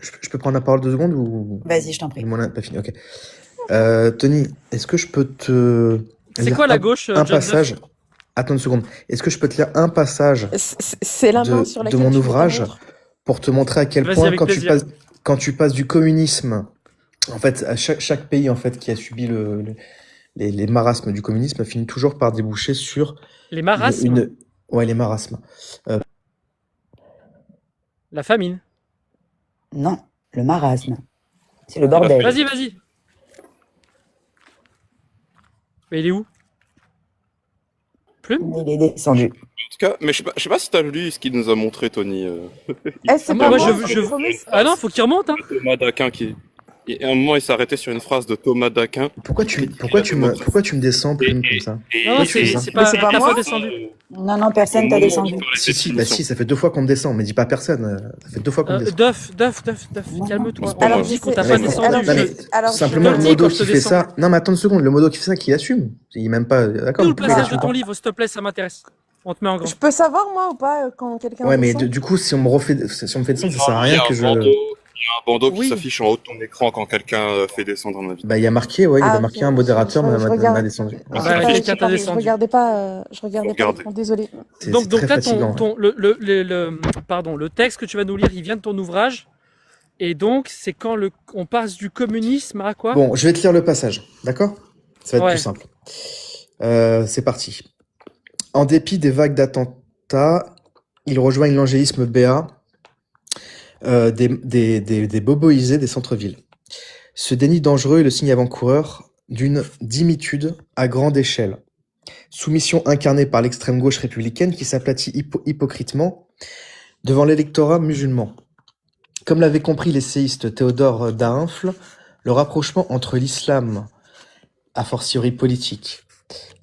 Je peux prendre la parole 2 secondes ou Vas-y, je t'en prie. mon n'a pas fini? Ok. Tony, est-ce que je peux te C'est lire quoi la gauche, un John Duff? passage? Attends une seconde. Est-ce que je peux te lire un passage C'est la main sur de laquelle mon tu veux ouvrage qu'on montre. pour te montrer à quel Vas-y, point avec plaisir. quand tu passes du communisme, en fait, à chaque pays en fait qui a subi les marasmes du communisme finit toujours par déboucher sur Les marasmes, ouais, les marasmes. la famine. Non, le marasme. C'est le bordel. Vas-y, vas-y. Mais il est où? Plume? Il est descendu. En tout cas, mais je sais pas si t'as lu ce qu'il nous a montré, Tony. C'est moi, pas je- moi, je- c'est promis. Ah non, faut qu'il remonte, hein. Thomas d'Aquin qui. Et à un moment, il s'est arrêté sur une phrase de Thomas d'Aquin. Pourquoi tu me descends, Plume, comme ça? Et- Non, et- c'est et- pas, c'est pas t'as moi. pas descendu. Non, personne t'a descendu. Si, ça fait 2 fois qu'on me descend, mais dis pas personne. Ça fait 2 fois qu'on me descend. Duff, calme-toi. Alors, On dit qu'on t'a je pas sais- descendu. alors, mais alors, Simplement, je le te le dis modo quand je te qui fait descends. ça. Non, mais attends une seconde, le modo qui fait ça, qui assume. Il est même pas. D'accord. Tout le pourquoi passage il de ton assume livre, s'il te plaît, ça m'intéresse. On te met en grand. Je peux savoir, moi, ou pas, quand quelqu'un pas? Ouais, mais descend du coup, si on me fait descendre, ça sert à Il y rien a que un je. bandeau- Il y a un bandeau qui Oui. s'affiche en haut de ton écran quand quelqu'un fait descendre un invité. Bah, il y a marqué, ouais, il Ah, a ok, marqué un modérateur je m'a regarde. descendu. Ah, J'ai bah, pas- quelqu'un t'a je descendu. regardais pas, Regardez. l'écran, désolé. C'est Donc très là, fatigant. le texte que tu vas nous lire, il vient de ton ouvrage. Et donc, c'est quand on passe du communisme à quoi? Bon, je vais te lire le passage, d'accord? Ça va être Ouais. plus simple. C'est parti. En dépit des vagues d'attentats, ils rejoignent l'angélisme béat des boboisés des centres-villes. Ce déni dangereux est le signe avant-coureur d'une dimitude à grande échelle. Soumission incarnée par l'extrême gauche républicaine qui s'aplatit hypocritement devant l'électorat musulman. Comme l'avait compris l'essayiste Théodore Dahinfle, le rapprochement entre l'islam, a fortiori politique,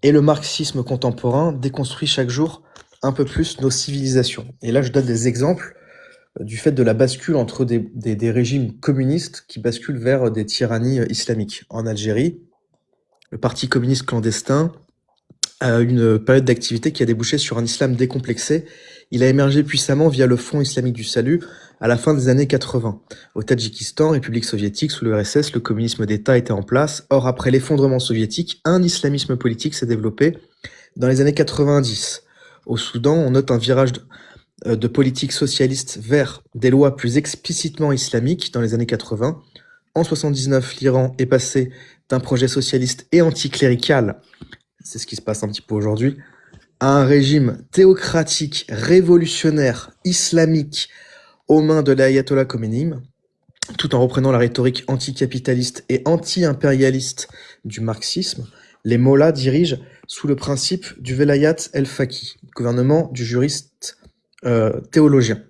et le marxisme contemporain déconstruit chaque jour un peu plus nos civilisations. Et là, je donne des exemples du fait de la bascule entre des régimes communistes qui basculent vers des tyrannies islamiques. En Algérie, le parti communiste clandestin a une période d'activité qui a débouché sur un islam décomplexé. Il a émergé puissamment via le Front islamique du salut à la fin des années 80. Au Tadjikistan, République soviétique, sous l'URSS, le communisme d'État était en place. Or, après l'effondrement soviétique, un islamisme politique s'est développé dans les années 90. Au Soudan, on note un virage de politique socialiste vers des lois plus explicitement islamiques dans les années 80. En 79, l'Iran est passé d'un projet socialiste et anticlérical, c'est ce qui se passe un petit peu aujourd'hui, à un régime théocratique, révolutionnaire, islamique, aux mains de l'ayatollah Khomeini, tout en reprenant la rhétorique anticapitaliste et anti-impérialiste du marxisme. Les mollahs dirigent sous le principe du Velayat el-Faqih, gouvernement du juriste théologien.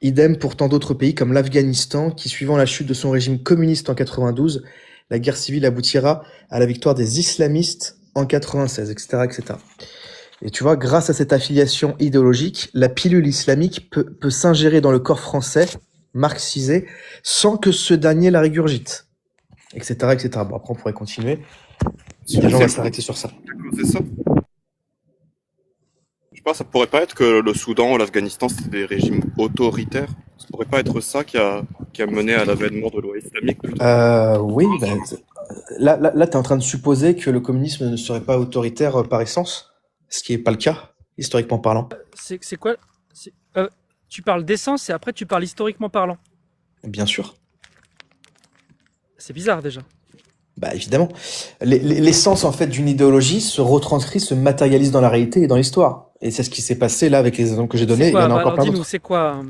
Idem pour tant d'autres pays comme l'Afghanistan, qui, suivant la chute de son régime communiste en 92, la guerre civile aboutira à la victoire des islamistes en 96, etc., etc. Et tu vois, grâce à cette affiliation idéologique, la pilule islamique peut s'ingérer dans le corps français, marxisé, sans que ce dernier la régurgite, etc., etc. Bon, après, on pourrait continuer. Les gens vont s'arrêter sur ça. C'est ça. Je sais pas, ça pourrait pas être que le Soudan ou l'Afghanistan, c'est des régimes autoritaires. Ça pourrait pas être ça qui a mené à l'avènement de loi islamique plutôt. Oui, là, t'es en train de supposer que le communisme ne serait pas autoritaire par essence, ce qui n'est pas le cas, historiquement parlant. C'est quoi? Tu parles d'essence et après tu parles historiquement parlant. Bien sûr. C'est bizarre déjà. Bah évidemment. L'essence en fait d'une idéologie se retranscrit, se matérialise dans la réalité et dans l'histoire. Et c'est ce qui s'est passé là avec les exemples que j'ai donnés. Il y en a encore alors plein dis-nous, d'autres. c'est quoi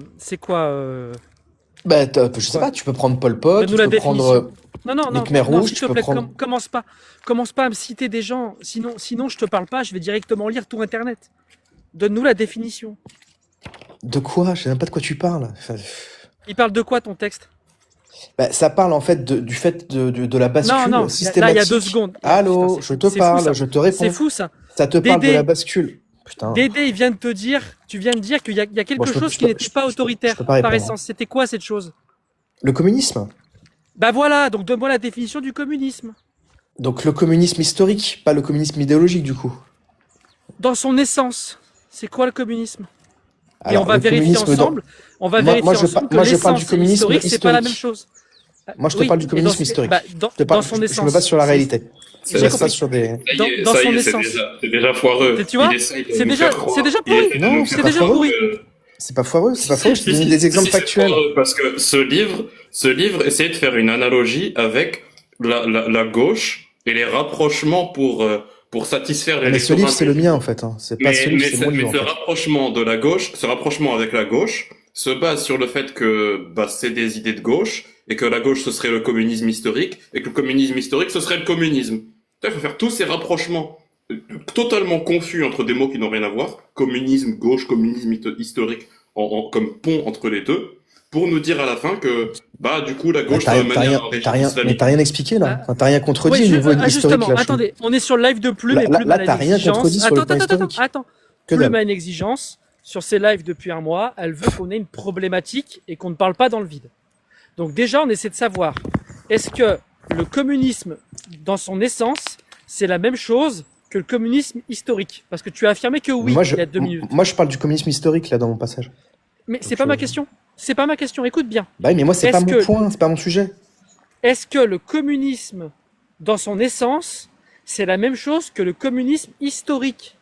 Bah, je sais pas, tu peux prendre Pol Pot, Donne-nous tu la peux prendre Non, non, les non, Khmer non, rouges, s'il tu te peux plaît, prendre. commence pas à me citer des gens, sinon je te parle pas, je vais directement lire tout internet. Donne-nous la définition. De quoi? Je sais même pas de quoi tu parles. Enfin, Il parle de quoi ton texte? bah, ça parle en fait du fait de la bascule Non, systématique. là il y a 2 secondes. Allô, Putain, je te c'est fou, parle, ça. je te réponds. C'est fou ça. Ça te parle de Dédé. la bascule. Putain. Dédé, il vient de te dire, tu viens de dire qu'il y a quelque Bon, je peux- chose je qui peux- n'était je pas peux- autoritaire je peux pas par répondre. essence. C'était quoi cette chose? Le communisme. Bah voilà, donc donne-moi la définition du communisme. Donc le communisme historique, pas le communisme idéologique du coup. Dans son essence, c'est quoi le communisme? Et on va le vérifier communisme dans... ensemble, on va Moi, vérifier ensemble que moi, je parle du l'essence et communisme l'historique, c'est pas la même historique. chose. Moi, je te Oui, parle du et dans, communisme historique. dans son Je me essence. base sur la C'est- réalité. Je C'est- J'ai me base pas compris. sur des... Dans ça son y est, essence. c'est déjà foireux. Tu vois, Il essaye de c'est nous déjà, faire croire. c'est déjà Il pourri. essaye de Non, nous c'est C'est pas faire déjà foireux. pourri. C'est pas foireux, c'est pas foireux. Je te donne des exemples Si, c'est factuels. foireux, parce que ce livre essayait de faire une analogie avec la gauche et les rapprochements pour satisfaire Mais ce l'électorat. livre, c'est le mien, en fait. Hein. C'est pas ce livre, c'est mon livre, en ce fait. rapprochement de la gauche, ce rapprochement avec la gauche se base sur le fait que c'est des idées de gauche et que la gauche ce serait le communisme historique et que le communisme historique ce serait le communisme. Il faut faire tous ces rapprochements totalement confus entre des mots qui n'ont rien à voir, communisme, gauche, communisme historique, comme pont entre les deux, pour nous dire à la fin que du coup la Bah, gauche t'as c'est rien, la t'as manière rien, d'un t'as régime rien, mais islamique. t'as rien expliqué, là. Ah. Enfin, t'as rien contredit Oui, au niveau historique, justement, là. attendez, on est sur le live de Plume Là, et Plume là, a une t'as rien exigence. contredit sur le plan historique. Attends. Que Plume dalle. a une exigence sur ses lives depuis un mois. Elle veut qu'on ait une problématique et qu'on ne parle pas dans le vide. Donc déjà, on essaie de savoir, est-ce que le communisme, dans son essence, c'est la même chose que le communisme historique? Parce que tu as affirmé que oui, il y a 2 minutes. Moi, je parle du communisme historique, là, dans mon passage. Mais c'est Donc, pas ma question. C'est pas ma question. Écoute bien. Bah oui, mais moi, c'est pas Est-ce mon que- point, c'est pas mon sujet. Est-ce que le communisme, dans son essence, c'est la même chose que le communisme historique?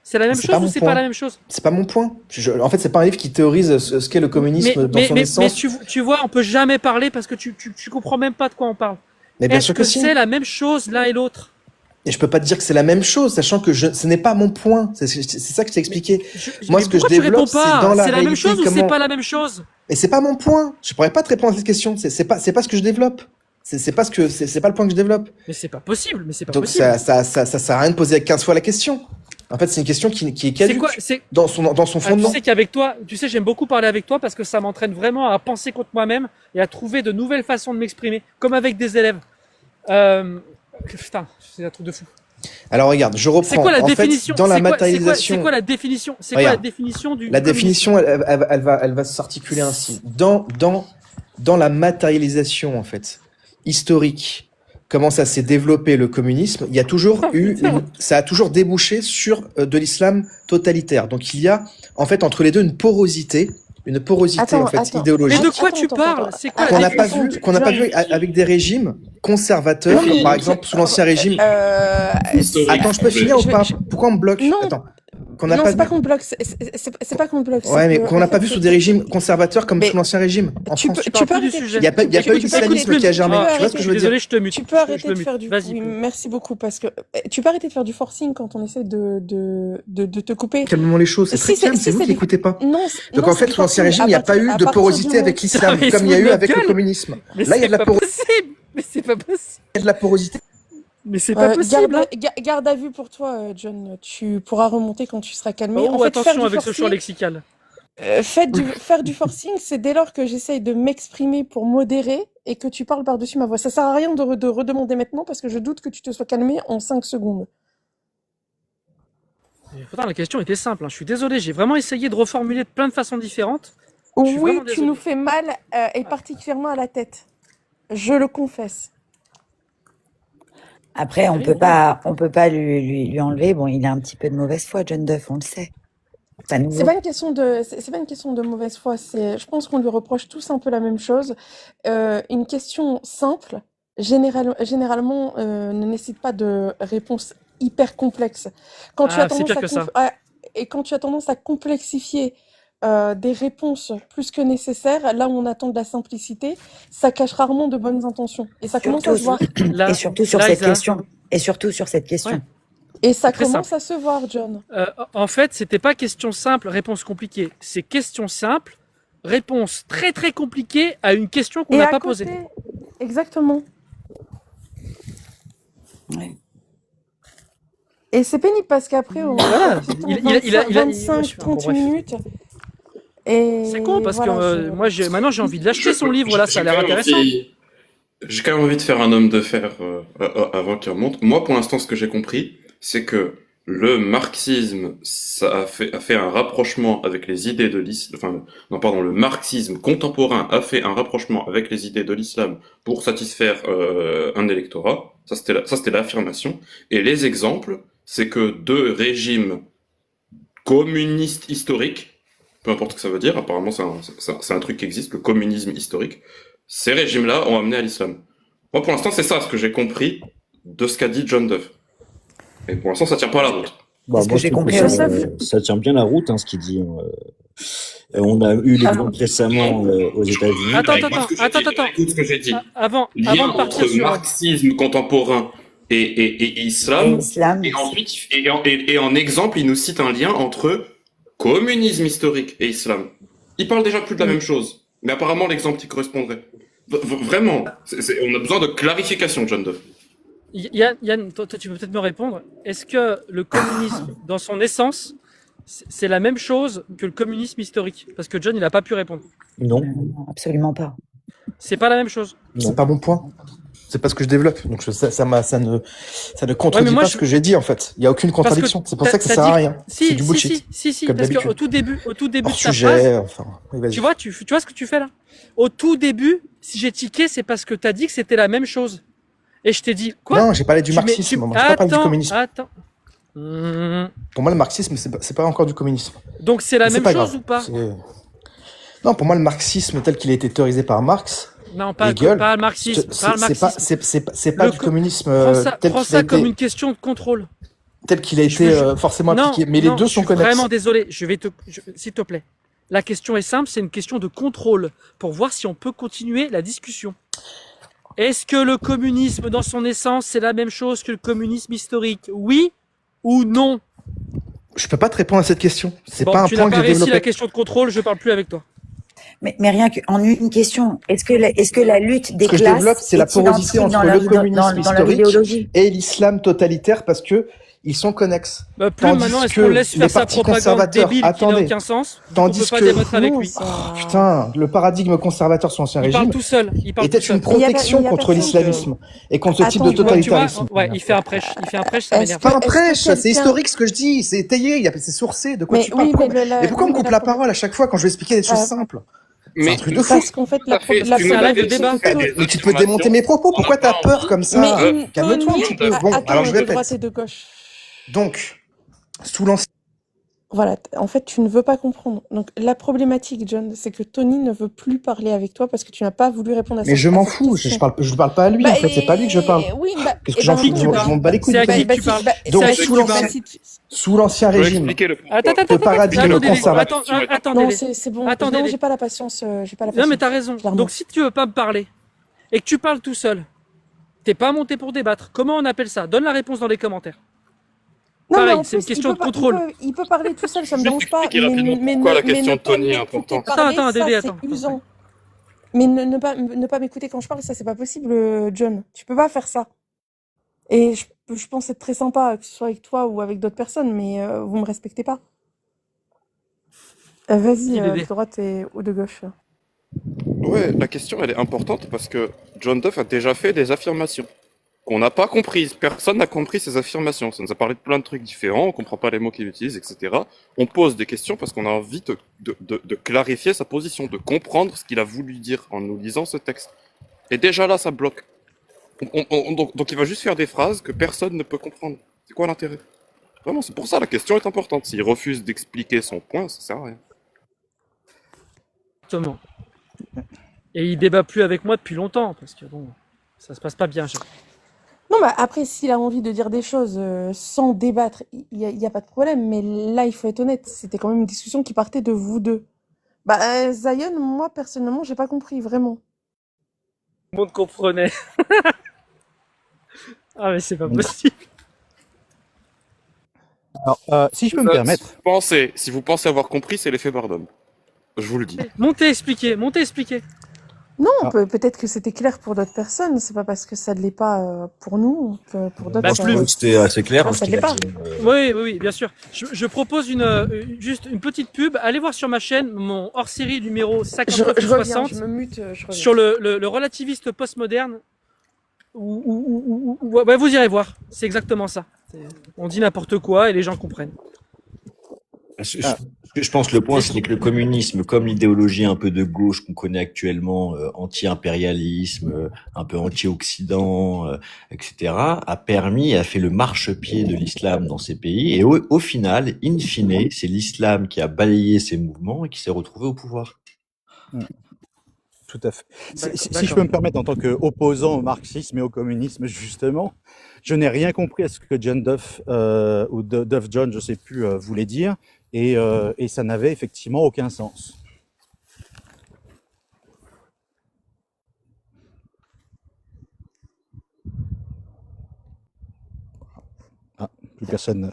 C'est la même C'est pas chose ou mon c'est point. pas la même chose? C'est pas mon point. En fait, c'est pas un livre qui théorise ce qu'est le communisme dans son mais essence. tu vois, on peut jamais parler parce que tu comprends même pas de quoi on parle. Mais bien Est-ce sûr que que si. c'est la même chose l'un et l'autre? Et je peux pas te dire que c'est la même chose, sachant que ce n'est pas mon point. C'est ça que je t'ai expliqué. Moi, Mais ce que pourquoi je tu réponds développe, c'est pas? dans la C'est la même réalité, chose ou c'est comment- pas la même chose? Et c'est pas mon point. Je pourrais pas te répondre à cette question. C'est pas ce que je développe. C'est pas le point que je développe. Mais c'est pas possible, mais c'est pas Donc possible. ça sert à rien de poser 15 fois la question. En fait, c'est une question qui est C'est caduque quoi? C'est dans son Ah, tu fondement. sais qu'avec toi, j'aime beaucoup parler avec toi parce que ça m'entraîne vraiment à penser contre moi-même et à trouver de nouvelles façons de m'exprimer, comme avec des élèves. Putain, c'est un truc de fou. Alors regarde, je reprends. C'est quoi la En fait, définition? dans la C'est quoi matérialisation, la définition? C'est quoi la Regarde. définition du la communisme? définition, elle va s'articuler ainsi. Dans la matérialisation, en fait, historique, comment ça s'est développé le communisme, il y a toujours ça a toujours débouché sur de l'islam totalitaire. Donc il y a, en fait, entre les deux, une porosité Attends, en fait, attends. idéologique. Mais de quoi tu Attends, parles? attends. C'est quoi Qu'on la n'a pas définition? vu, qu'on n'a pas vu avec des régimes conservateurs, Non, mais- par exemple sous l'ancien régime. Historique. Attends, je peux finir ou je- pas? je- Pourquoi on me bloque? Non. Attends, qu'on n'a Non, pas c'est pas vu. qu'on bloque, c'est pas qu'on bloque. Ouais, c'est mais que, qu'on en n'a pas fait, vu sous des régimes conservateurs comme Mais sous l'ancien régime en tu France. peux, Tu tu parles peux plus du arrêter. sujet. Il y a pas eu tu peux d'islamisme arrêter. qui a germé. Tu peux Tu vois ce que je veux dire? Désolé, je te mute. Tu peux arrêter de faire du. Vas-y. Oui, merci beaucoup parce que tu peux arrêter de faire du forcing quand on essaie de te couper. Calmons les choses, c'est Si très c'est- calme, si c'est vous c'est qui du- n'écoutez pas. Non. Donc non, en fait, c'est sous l'ancien du régime, il n'y a pas forcing. eu À de partir porosité du avec l'islam, Mais comme il y a sous eu notre avec le gueule. communisme. Mais Là, il y a de la c'est pas possible. Mais c'est pas possible. Il y a de la porosité. Mais c'est pas possible. hein. Garde à vue pour toi, John. Tu pourras remonter quand tu seras calmé. Oh, En fait, attention faire du avec ce champ forcing, lexical. faire du forcing, c'est dès lors que j'essaye de m'exprimer pour modérer et que tu parles par-dessus ma voix. Ça sert à rien de redemander maintenant parce que je doute que tu te sois calmé en 5 secondes. Pourtant, la question était simple. hein. Je suis désolé, j'ai vraiment essayé de reformuler de plein de façons différentes. Je suis Oui, vraiment tu désolé. nous fais mal et particulièrement à la tête. Je le confesse. Après, on Oui, peut oui. pas lui enlever. Bon, il a un petit peu de mauvaise foi, John Duff, on le sait. Pas nouveau. C'est pas une question de mauvaise foi. Je pense qu'on lui reproche tous un peu la même chose. Une question simple, généralement, ne nécessite pas de réponse hyper complexe. Quand tu Ah, as c'est tendance pire à que ça. et quand tu as tendance à complexifier des réponses plus que nécessaires, là où on attend de la simplicité, ça cache rarement de bonnes intentions. Et ça commence à se voir. Là, Et surtout sur là, cette Isa, question. Et surtout sur cette question. Ouais. Et ça Très commence à se voir, John. En fait, c'était pas question simple, réponse compliquée. C'est question simple, réponse très très compliquée à une question qu'on Et n'a à pas côté, posée. exactement. Ouais. Et c'est pénible parce qu'après, on Voilà. Il a- 25, bon, 30 bref. minutes. Et C'est con parce voilà, que moi, maintenant, j'ai envie de l'acheter son livre. Là, ça a l'air J'ai quand même intéressant. J'ai quand même envie de faire un homme de fer avant qu'il remonte. Moi, pour l'instant, ce que j'ai compris, c'est que le marxisme, ça a fait un rapprochement avec les idées de l'islam. Enfin, non, pardon, le marxisme contemporain a fait un rapprochement avec les idées de l'islam pour satisfaire un électorat. Ça, c'était l'affirmation. Et les exemples, c'est que deux régimes communistes historiques peu importe ce que ça veut dire, apparemment c'est un truc qui existe, le communisme historique. Ces régimes-là ont amené à l'islam. Moi, pour l'instant, c'est ça ce que j'ai compris de ce qu'a dit John Duff. Et pour l'instant, ça tient pas à la route. C'est ce que Moi, j'ai je trouve compris que aussi. ça tient bien la route, hein, ce qu'il dit. On a eu l'exemple récemment aux États-Unis. Attends, Écoute ce que j'ai dit. Avant Lien de partir entre sur... marxisme contemporain et islam. Islam. Et ensuite, et en exemple, il nous cite un lien entre communisme historique et islam. Il parle déjà plus de la même chose. Mais apparemment, l'exemple y correspondrait. Vraiment, on a besoin de clarification, John Duff. Yann, toi, tu peux peut-être me répondre. Est-ce que le communisme, dans son essence, c'est la même chose que le communisme historique? Parce que John, il n'a pas pu répondre. Non. Non, absolument pas. C'est pas la même chose. C'est pas mon point. C'est pas ce que je développe. Donc ça ne contredit moi, pas ce que j'ai dit en fait. Il y a aucune contradiction. C'est pour ça que ça sert à rien. C'est du bullshit. Si, comme parce d'habitude. qu'au tout début Hors de ta phrase, sujet, enfin. Oui, vas-y. tu vois ce que tu fais là? Au tout début, si j'ai tiqué, c'est parce que t'as dit que c'était la même chose. Et je t'ai dit, quoi? Non, j'ai parlé du marxisme. Moi, j'ai pas parlé du communisme. Attends. Pour moi, le marxisme, c'est pas encore du communisme. Donc c'est la Mais c'est même pas chose grave. ou pas? Non, pour moi, le marxisme tel qu'il a été théorisé par Marx, Non, pas Hegel, le marxisme. Pas le marxisme. c'est pas Le du co- communisme Prends ça comme une question de contrôle. tel qu'il a été forcément Non, appliqué. Mais les non, deux je sont suis connexes. vraiment désolé. S'il te plaît. La question est simple, c'est une question de contrôle pour voir si on peut continuer la discussion. Est-ce que le communisme, dans son essence, c'est la même chose que le communisme historique? Oui ou non? Je peux pas te répondre à cette question. C'est Bon, pas un tu n'as point que pas j'ai réussi la développé. question de contrôle, je parle plus avec toi. Mais rien qu'en une question, est-ce que la lutte des Ce que je classes développe, c'est la est identique porosité entre dans leur le communisme dans leur historique idéologie? et l'islam totalitaire parce que ils sont connexes. Plus Tandis maintenant, est-ce que qu'on le laisse les faire sa partis propagande conservateurs, débile qui n'a attendez. aucun sens? On Tandis peut pas que débattre avec Non, lui. ça- putain, le paradigme conservateur sous l'Ancien Il parle Régime tout seul. Il parle était tout seul. une protection Il y a contre personne l'islamisme et contre ce type de Attends, Tu vois, totalitarisme. ouais, il fait un prêche. Ça Est-ce m'énerve. Pas un Est-ce que prêche, c'est quelqu'un- historique ce que je dis, c'est étayé, c'est sourcé, de quoi Mais tu parles? oui, Pourquoi- mais Mais pourquoi on me coupe la problème- parole à chaque fois quand je vais expliquer des choses simples? C'est un truc de fou. Parce qu'en fait, la fait, la tu nous C'est un as live de fait- débat. fait des Mais tu peux démonter mes propos, pourquoi t'as peur comme ça? Mais Calme-toi un Tony, petit peu. Bon, attends, alors je de répète. droite et de gauche. Donc, sous l'ancien Voilà, en fait, tu ne veux pas comprendre. Donc, la problématique, John, c'est que Tony ne veut plus parler avec toi parce que tu n'as pas voulu répondre à Mais je à m'en cette fous, question. je parle pas à lui, en fait, c'est pas à lui que je parle. Oui, Qu'est-ce que j'en fous, je m'en bats les couilles. C'est à qui bah, tu si- parles? bah, Donc, C'est à sous qui tu l'ancien- parles? Sous l'Ancien Je vais Régime, expliquer le Attends, le paradigme attendez, conservateur. attendez. Non, c'est bon. Attendez. Non, j'ai pas la patience. J'ai pas la patience. Non, mais t'as raison. clairement. Donc, si tu veux pas me parler et que tu parles tout seul, t'es pas monté pour débattre. Comment on appelle ça? Donne la réponse dans les commentaires. Non, mais Pareil, en c'est une plus, question il de peut pas- contrôle. Il peut parler tout seul, ça me Juste dérange pas. expliquer rapidement Mais pourquoi ne- la question mais de ne pas Tony est m'écouter importante. parler, Attends, Dédé, ça, attends. c'est usant. Mais ne pas m'écouter quand je parle, ça, c'est pas possible, John. Tu peux pas faire ça. Et je pense être très sympa, que ce soit avec toi ou avec d'autres personnes, mais vous me respectez pas. Vas-y, Dédé. de droite ou de gauche. Ouais, la question elle est importante parce que John Duff a déjà fait des affirmations qu'on n'a pas comprises. Personne n'a compris ces affirmations. Ça nous a parlé de plein de trucs différents, on comprend pas les mots qu'il utilise, etc. On pose des questions parce qu'on a envie de clarifier sa position, de comprendre ce qu'il a voulu dire en nous lisant ce texte. Et déjà là, ça bloque. Donc il va juste faire des phrases que personne ne peut comprendre. C'est quoi l'intérêt? Vraiment, c'est pour ça la question est importante. S'il refuse d'expliquer son point, ça sert à rien. Exactement. Et il débat plus avec moi depuis longtemps parce que bon, ça se passe pas bien. Non, bah après, s'il a envie de dire des choses sans débattre, il y a pas de problème. Mais là, il faut être honnête, c'était quand même une discussion qui partait de vous deux. Bah, Zion, moi, personnellement, j'ai pas compris, vraiment. Tout le monde comprenait. Ah mais c'est pas possible. Alors, si je peux me permettre, Si vous pensez avoir compris, c'est l'effet Bardem. Je vous le dis. Montez expliquer. Non, Ah. peut-être que c'était clair pour d'autres personnes. C'est pas parce que ça ne l'est pas pour nous que pour d'autres. Bah, je trouvais que c'était assez clair. Ah, ce ça qu'il l'est a pas. dit. Oui, bien sûr. Je propose juste une petite pub. Allez voir sur ma chaîne mon hors-série numéro Je 59 reviens, 60 je me mute, je reviens. sur le relativiste postmoderne. Ouais, vous irez voir. C'est exactement ça. On dit n'importe quoi et les gens comprennent. Ce que je pense le point, c'est que le communisme, comme l'idéologie un peu de gauche qu'on connaît actuellement, anti-impérialisme, un peu anti-Occident, etc., a fait le marchepied de l'islam dans ces pays. Et au final, in fine, c'est l'islam qui a balayé ces mouvements et qui s'est retrouvé au pouvoir. Tout à fait. Si je D'accord. peux me permettre, en tant qu'opposant au marxisme et au communisme, justement, je n'ai rien compris à ce que John Duff, ou Duff John, je sais plus, voulait dire, et ça n'avait effectivement aucun sens. Ah, plus personne.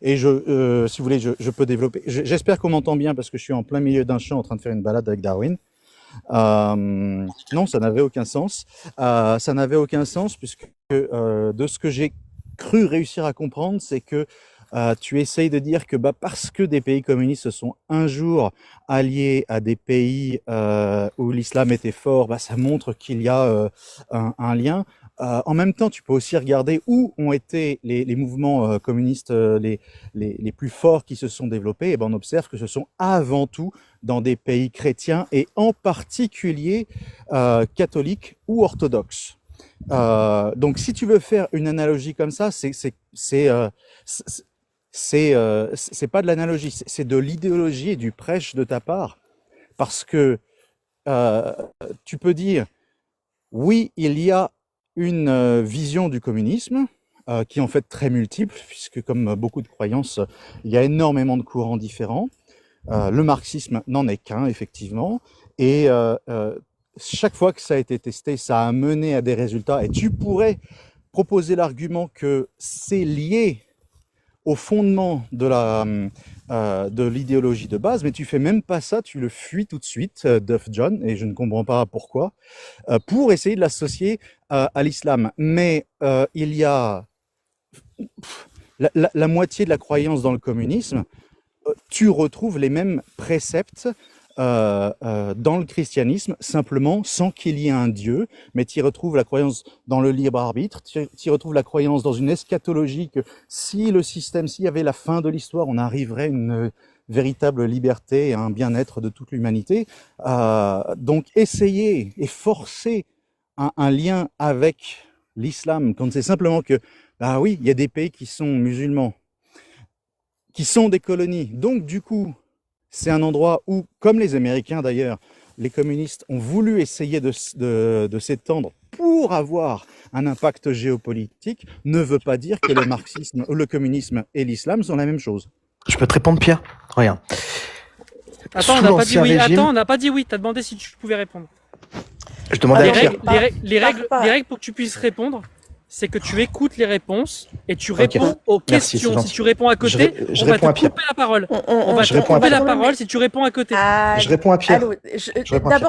Et si vous voulez, je peux développer. J'espère qu'on m'entend bien parce que je suis en plein milieu d'un champ en train de faire une balade avec Darwin. Non, ça n'avait aucun sens. Ça n'avait aucun sens puisque de ce que j'ai cru réussir à comprendre, c'est que tu essayes de dire que parce que des pays communistes se sont un jour alliés à des pays où l'islam était fort, ça montre qu'il y a un lien. En même temps, tu peux aussi regarder où ont été les mouvements communistes les plus forts qui se sont développés. Et on observe que ce sont avant tout dans des pays chrétiens et en particulier catholiques ou orthodoxes. Donc, si tu veux faire une analogie comme ça, c'est pas de l'analogie, c'est de l'idéologie et du prêche de ta part, parce que tu peux dire oui, il y a une vision du communisme qui est en fait très multiple, puisque comme beaucoup de croyances, il y a énormément de courants différents. Le marxisme n'en est qu'un, effectivement, et chaque fois que ça a été testé, ça a mené à des résultats, et tu pourrais proposer l'argument que c'est lié au fondement de l'idéologie de base, mais tu fais même pas ça, tu le fuis tout de suite, Duff John, et je ne comprends pas pourquoi, pour essayer de l'associer à l'islam. Mais il y a la moitié de la croyance dans le communisme, tu retrouves les mêmes préceptes dans le christianisme, simplement sans qu'il y ait un Dieu, mais tu y retrouves la croyance dans le libre arbitre, tu y retrouves la croyance dans une eschatologie que s'il y avait la fin de l'histoire, on arriverait à une véritable liberté et un bien-être de toute l'humanité. Donc essayer et forcer un lien avec l'islam, quand c'est simplement que, oui, il y a des pays qui sont musulmans, qui sont des colonies, donc du coup, c'est un endroit où, comme les Américains d'ailleurs, les communistes ont voulu essayer de s'étendre pour avoir un impact géopolitique, ne veut pas dire que le marxisme, le communisme et l'islam sont la même chose. Je peux te répondre, Pierre? Regarde. Attends, Sous on n'a pas dit l'Ancien oui. Régime- Attends, on n'a pas dit oui. T'as demandé si tu pouvais répondre. Je demandais Les à Pierre. règles, les règles pour que tu puisses répondre, c'est que tu écoutes les réponses et tu réponds aux Merci, questions. c'est Si gentil. tu réponds à côté, Je on va réponds à te Pierre. couper la parole. On- On va je te réponds à couper la Pierre. parole si tu réponds à côté. Je réponds à Pierre. Allô, Je réponds à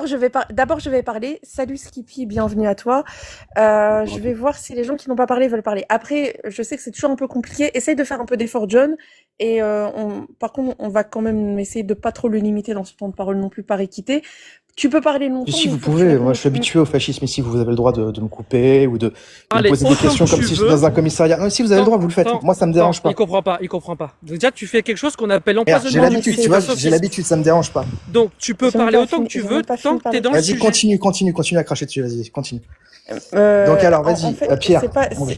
d'abord je vais parler. Salut Skippy, bienvenue à toi. Je vais voir si les gens qui n'ont pas parlé veulent parler. Après, je sais que c'est toujours un peu compliqué. Essaye de faire un peu d'effort, John. Et par contre, on va quand même essayer de pas trop le limiter dans ce temps de parole non plus par équité. Tu peux parler longtemps. Si mais vous il faut que tu pouvez, répondes. moi je suis habitué au fascisme ici, vous avez le droit de me couper ou de me Allez, poser des autant questions que comme tu si veux. j'étais dans un commissariat. Non, si vous avez le droit, vous le faites. Attends, Moi ça me dérange pas. Il comprend pas. Donc déjà, tu fais quelque chose qu'on appelle Regarde, j'ai l'empoisonnement. l'habitude, mais tu vois, c'est- j'ai l'habitude, ça me dérange pas. Donc tu peux J'ai même parler pas autant fini- que tu j'ai veux, même pas tant fini de que t'es parler. dans le Vas-y, sujet. continue à cracher dessus, vas-y, continue. Euh, Donc alors, en vas-y, fait, Pierre. c'est pas- on-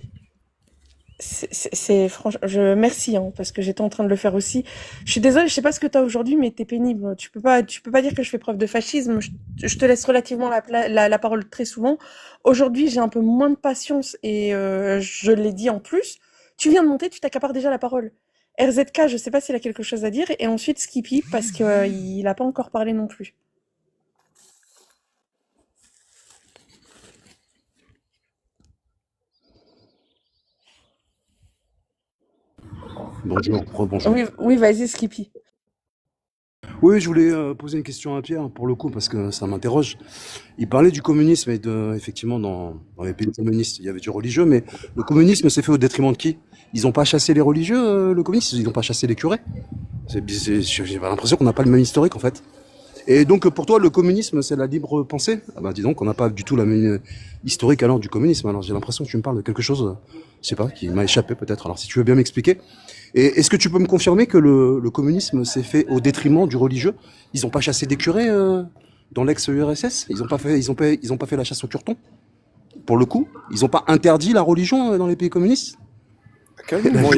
c'est franchement, merci parce que j'étais en train de le faire aussi. Je suis désolée, je sais pas ce que t'as aujourd'hui, mais t'es pénible. Tu peux pas dire que je fais preuve de fascisme. Je te laisse relativement la parole très souvent. Aujourd'hui, j'ai un peu moins de patience et je l'ai dit en plus. Tu viens de monter, tu t'accapares déjà la parole. RZK, je sais pas s'il a quelque chose à dire, et ensuite Skippy parce que il a pas encore parlé non plus. Bonjour, rebonjour. Oui, vas-y Skippy. Oui, je voulais poser une question à Pierre, pour le coup, parce que ça m'interroge. Il parlait du communisme et effectivement, dans les pays communistes, il y avait du religieux, mais le communisme s'est fait au détriment de qui? Ils n'ont pas chassé les religieux, le communisme, ils n'ont pas chassé les curés. J'ai l'impression qu'on n'a pas le même historique, en fait. Et donc, pour toi, le communisme, c'est la libre pensée? Ah bah, dis donc, on n'a pas du tout la même historique alors du communisme. Alors, j'ai l'impression que tu me parles de quelque chose, je sais pas, qui m'a échappé peut-être. Alors, si tu veux bien m'expliquer. Et est-ce que tu peux me confirmer que le communisme s'est fait au détriment du religieux? Ils n'ont pas chassé des curés dans l'ex-URSS? Ils ont pas fait la chasse aux curtons? Pour le coup, ils n'ont pas interdit la religion dans les pays communistes? La libre,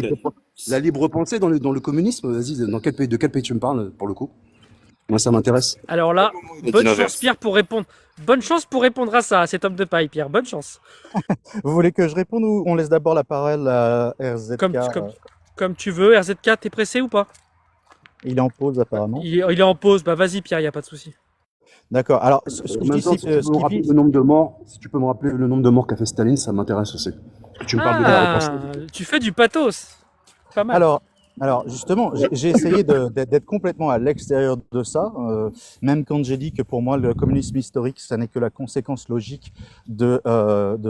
la libre pensée dans le communisme, vas-y, de quel pays tu me parles pour le coup? Moi, ça m'intéresse. Alors là, Il a bonne dit chance l'inverse. Pierre pour répondre. Bonne chance pour répondre à ça, à cet homme de paille, Pierre. Bonne chance. Vous voulez que je réponde ou on laisse d'abord la parole à RZK? Comme tu veux. RZK, t'es pressé ou pas? Il est en pause apparemment. Il est en pause. Bah vas-y Pierre, y a pas de souci. D'accord. Alors, ce que En je même dis, temps, c'est si que tu peux me rappeler le nombre de morts, si tu peux me rappeler le nombre de morts qu'a fait Staline, ça m'intéresse aussi. Tu me parles de la réponse. Tu fais du pathos. Pas mal. Alors justement, j'ai essayé d'être complètement à l'extérieur de ça, même quand j'ai dit que pour moi le communisme historique, ça n'est que la conséquence logique de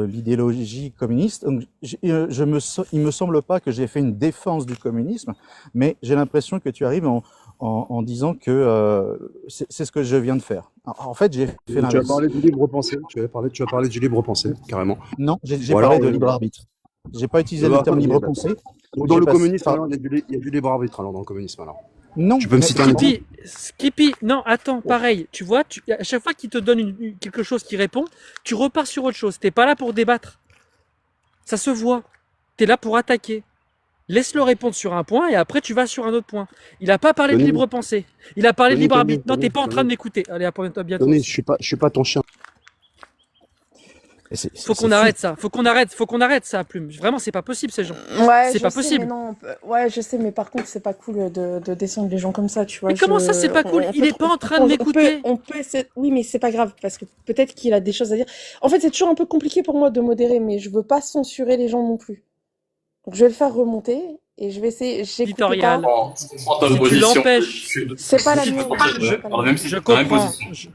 l'idéologie communiste. Donc, il me semble pas que j'ai fait une défense du communisme, mais j'ai l'impression que tu arrives en disant que c'est ce que je viens de faire. En fait, j'ai fait Tu as l'inverse. parlé du libre pensée. Tu as parlé du libre pensée, carrément. Non, j'ai Voilà, parlé de libre arbitre. J'ai pas utilisé le terme libre pensée. Donc, dans J'ai le pas- communisme, enfin, alors, il y a du libre arbitre alors dans le communisme alors. Non, Tu peux me mais- citer un exemple? Skippy, non, attends, pareil, tu vois, à chaque fois qu'il te donne quelque chose qui répond, tu repars sur autre chose. T'es pas là pour débattre. Ça se voit. T'es là pour attaquer. Laisse-le répondre sur un point et après tu vas sur un autre point. Il a pas parlé de Tony. libre pensée. Il a parlé de Tony, libre Tony, arbitre. Non, Tony, t'es pas en train de Tony. m'écouter. Allez, à bientôt. Tony, je suis pas ton chien. Faut qu'on arrête ça. Faut qu'on arrête ça, Plume. Vraiment, c'est pas possible ces gens. Ouais, C'est je pas sais, possible. mais non, ouais, je sais, mais par contre, c'est pas cool de descendre les gens comme ça, tu vois. Mais comment ça, c'est pas cool? Il est pas en train de m'écouter. Oui, mais c'est pas grave, parce que peut-être qu'il a des choses à dire. En fait, c'est toujours un peu compliqué pour moi de modérer, mais je veux pas censurer les gens non plus. Donc, je vais le faire remonter, et je vais essayer, j'écoute Éditorial. pas. Oh, c'est pas ta Si tu position. l'empêches, C'est pas la Si tu mienne. te proposes, c'est pas la alors mienne. même si je c'est dans la même comprends. position.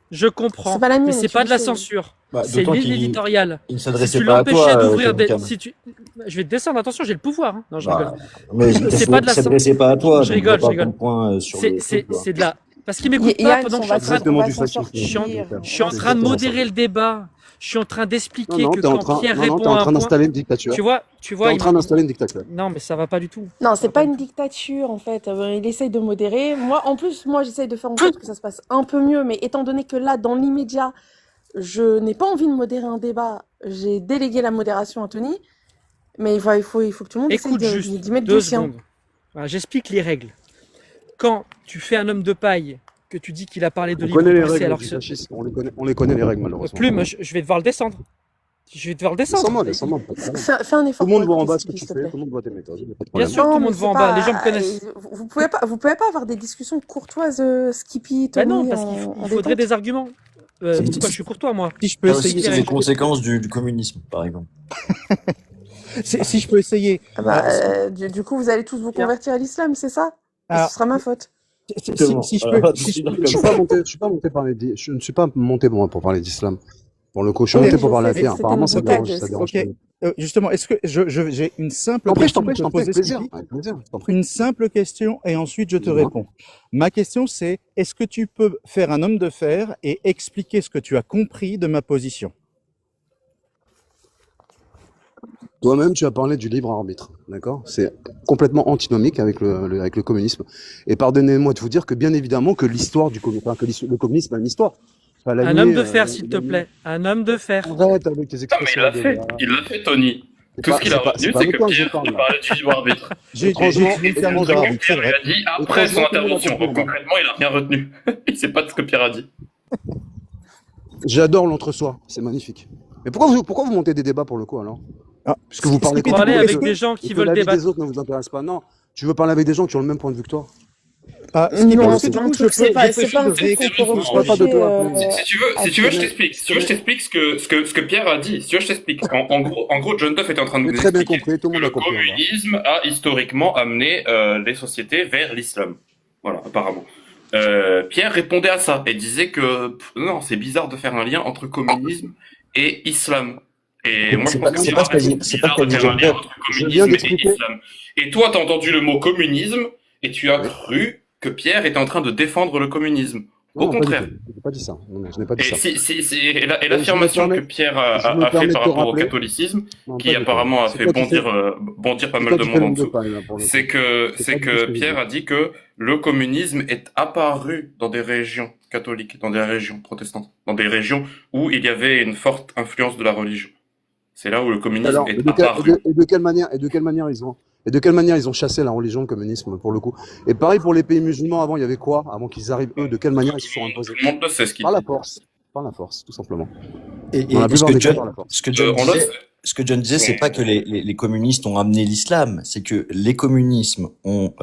Je comprends. C'est pas la mienne, Mais c'est tu pas le de la sais. censure. Bah, C'est d'autant qu'il l'éditorial. il ne Si s'adressait tu pas à l'empêchais toi, d'ouvrir des. Cam. Si tu... Je vais te descendre, attention, j'ai le pouvoir. Hein. Non, je Bah, rigole. mais C'est pas de la il s'adressait pas à toi, Je donc rigole, va pas je rigole. ton point sur le truc, quoi. C'est de la. Parce qu'il m'écoute pas Yann, pendant que on va je suis en train de. Exactement on va du s'en fact sortir. Je suis en train de modérer le débat. Je suis en train d'expliquer Non, que t'es en quand train, Pierre non, répond t'es en à un train point. d'installer une dictature. Tu vois, T'es en train d'installer une dictature. Non, mais ça va pas du tout. Non, c'est pas une dictature en fait. Il essaye de modérer. Moi, en plus, j'essaye de faire en sorte que ça se passe un peu mieux. Mais étant donné que là, dans l'immédiat, je n'ai pas envie de modérer un débat, j'ai délégué la modération à Tony. Mais il faut que tout le monde Écoute essaye juste d'y mettre 2 du sien. secondes. Voilà, j'explique les règles. Quand tu fais un homme de paille, que tu dis qu'il a parlé de On libre connaît les pensée règles alors du que fascisme. On les connaît les règles malheureusement. Plume, je vais devoir le descendre. Je vais devoir le descendre. Laisse-moi, pas de problème. Fais un effort. Tout le monde pour voit en écouter bas ce que Skippy, tu s'il te fais, plaît. tout le monde voit tes méthodes. Y a pas de Bien problème. sûr, tout le monde mais voit en c'est bas. pas- Les gens me connaissent. Vous pouvez pas avoir des discussions courtoises, Skippy, Bah Tony, non, parce qu'il en faudrait détente. des arguments. C'est- Pourquoi je suis courtois, moi? Si je peux Ça aussi, essayer, c'est essayer. des conséquences du communisme, par exemple. si je peux essayer. Ah bah, du coup, vous allez tous vous convertir à l'islam, c'est ça? Et Alors, ce sera ma faute. si Exactement. je Alors là, peux, si je tu peux- dis Je ne suis pas monté moi, pour parler d'islam. Pour le coup, je suis Oui, monté je pour parler à sais, Pierre. c'était Apparemment, mon ça tag, dérange. Ça c'est- dérange. Ok. Justement, est-ce que j'ai une simple Je t'en question prie, à te avec poser, plaisir. Skippy? Avec plaisir, je t'en prie. Une simple question et ensuite je te Dis-moi. réponds. Ma question c'est, est-ce que tu peux faire un homme de fer et expliquer ce que tu as compris de ma position? Toi-même, tu as parlé du libre arbitre, d'accord? C'est complètement antinomique avec le communisme. Et pardonnez-moi de vous dire que bien évidemment que l'histoire du communisme, le communisme a une histoire. Enfin, la Un nuée, homme de fer, s'il te plaît. Un homme de fer. Arrête avec tes Non, mais expressions. il l'a fait. Il l'a fait, Tony. Tout ce qu'il a retenu, c'est que Pierre a parlé du libre arbitre. J'ai Étrangement, utilisé le terme étrangement, libre Ce que arbitre, c'est Pierre lui vrai. a dit après son Étrangement, tout le monde a intervention. compris. Donc concrètement, il a rien retenu. Il sait pas de ce que Pierre a dit. J'adore l'entre-soi, c'est magnifique. Mais pourquoi vous montez des débats pour le coup alors? Ah, Puisque vous parlez Skippy, Parler complètement avec et que- des gens et qui que veulent l'avis débattre. des autres ne vous intéresse pas. Non, tu veux parler avec des gens qui ont le même point de vue que toi. Skippy, Non, est-ce que c'est du pas coup un je truc, peux, c'est pas un de truc qu'on peut Je parle pas de reprocher. toi. Si tu veux, je t'explique. Si tu veux, je t'explique ce que Pierre a dit. Si tu veux, je t'explique. En gros, John Duff était en train de J'ai nous très bien expliquer compris, tout le que monde a le compris. voilà. communisme a historiquement amené les sociétés vers l'islam. Voilà, apparemment. Pierre répondait à ça et disait que non, c'est bizarre de faire un lien entre communisme et islam. Et moi, je C'est pense pas- que c'est pas ce qu'a dit- c'est c'est pas bizarre ce qu'a de dit faire un John lien Duff. entre Je viens communisme et d'expliquer. islam. Et toi, t'as entendu le mot communisme et tu as Oui. cru que Pierre était en train de défendre le communisme. Au Non, pas du contraire. tout. Je n'ai pas dit ça. Non, non, je n'ai pas dit Et, ça. et Je me l'affirmation que permets, Pierre je me a fait permets de par te rapport au rappeler. catholicisme, Non, qui pas du tout. apparemment a C'est fait toi qui fais, bondir pas c'est mal toi de qui fais monde en langue de dessous, paille, là, pour le coup. c'est C'est pas du tout ce que que j'ai Pierre dit. a dit que le communisme est apparu dans des régions catholiques, dans des régions protestantes, dans des régions où il y avait une forte influence de la religion. C'est là où le communisme Alors, est apparu. et de quelle manière, et de quelle manière ils ont chassé la religion, le communisme, pour le coup. Et pareil pour les pays musulmans, avant, il y avait quoi? Avant qu'ils arrivent, eux, de quelle manière ils se sont Tout imposés? le monde le sait ce qu'il Par la dit. force. Par la force, tout simplement. Et, Dans la et ce plupart que des cas, John, par la force. ce que John On le disait, sait. ce que John disait, c'est pas que les communistes ont amené l'islam, c'est que les communismes ont,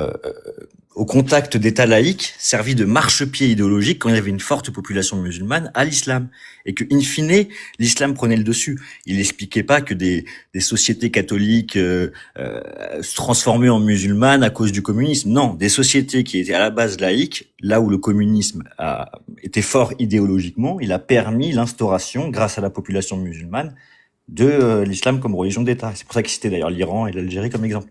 au contact d'États laïques, servi de marchepied idéologique quand il y avait une forte population musulmane à l'islam, et que, in fine, l'islam prenait le dessus. Il n'expliquait pas que des sociétés catholiques se transformaient en musulmanes à cause du communisme. Non, des sociétés qui étaient à la base laïques, là où le communisme était fort idéologiquement, il a permis l'instauration, grâce à la population musulmane, de l'islam comme religion d'État. C'est pour ça qu'il citait d'ailleurs l'Iran et l'Algérie comme exemple.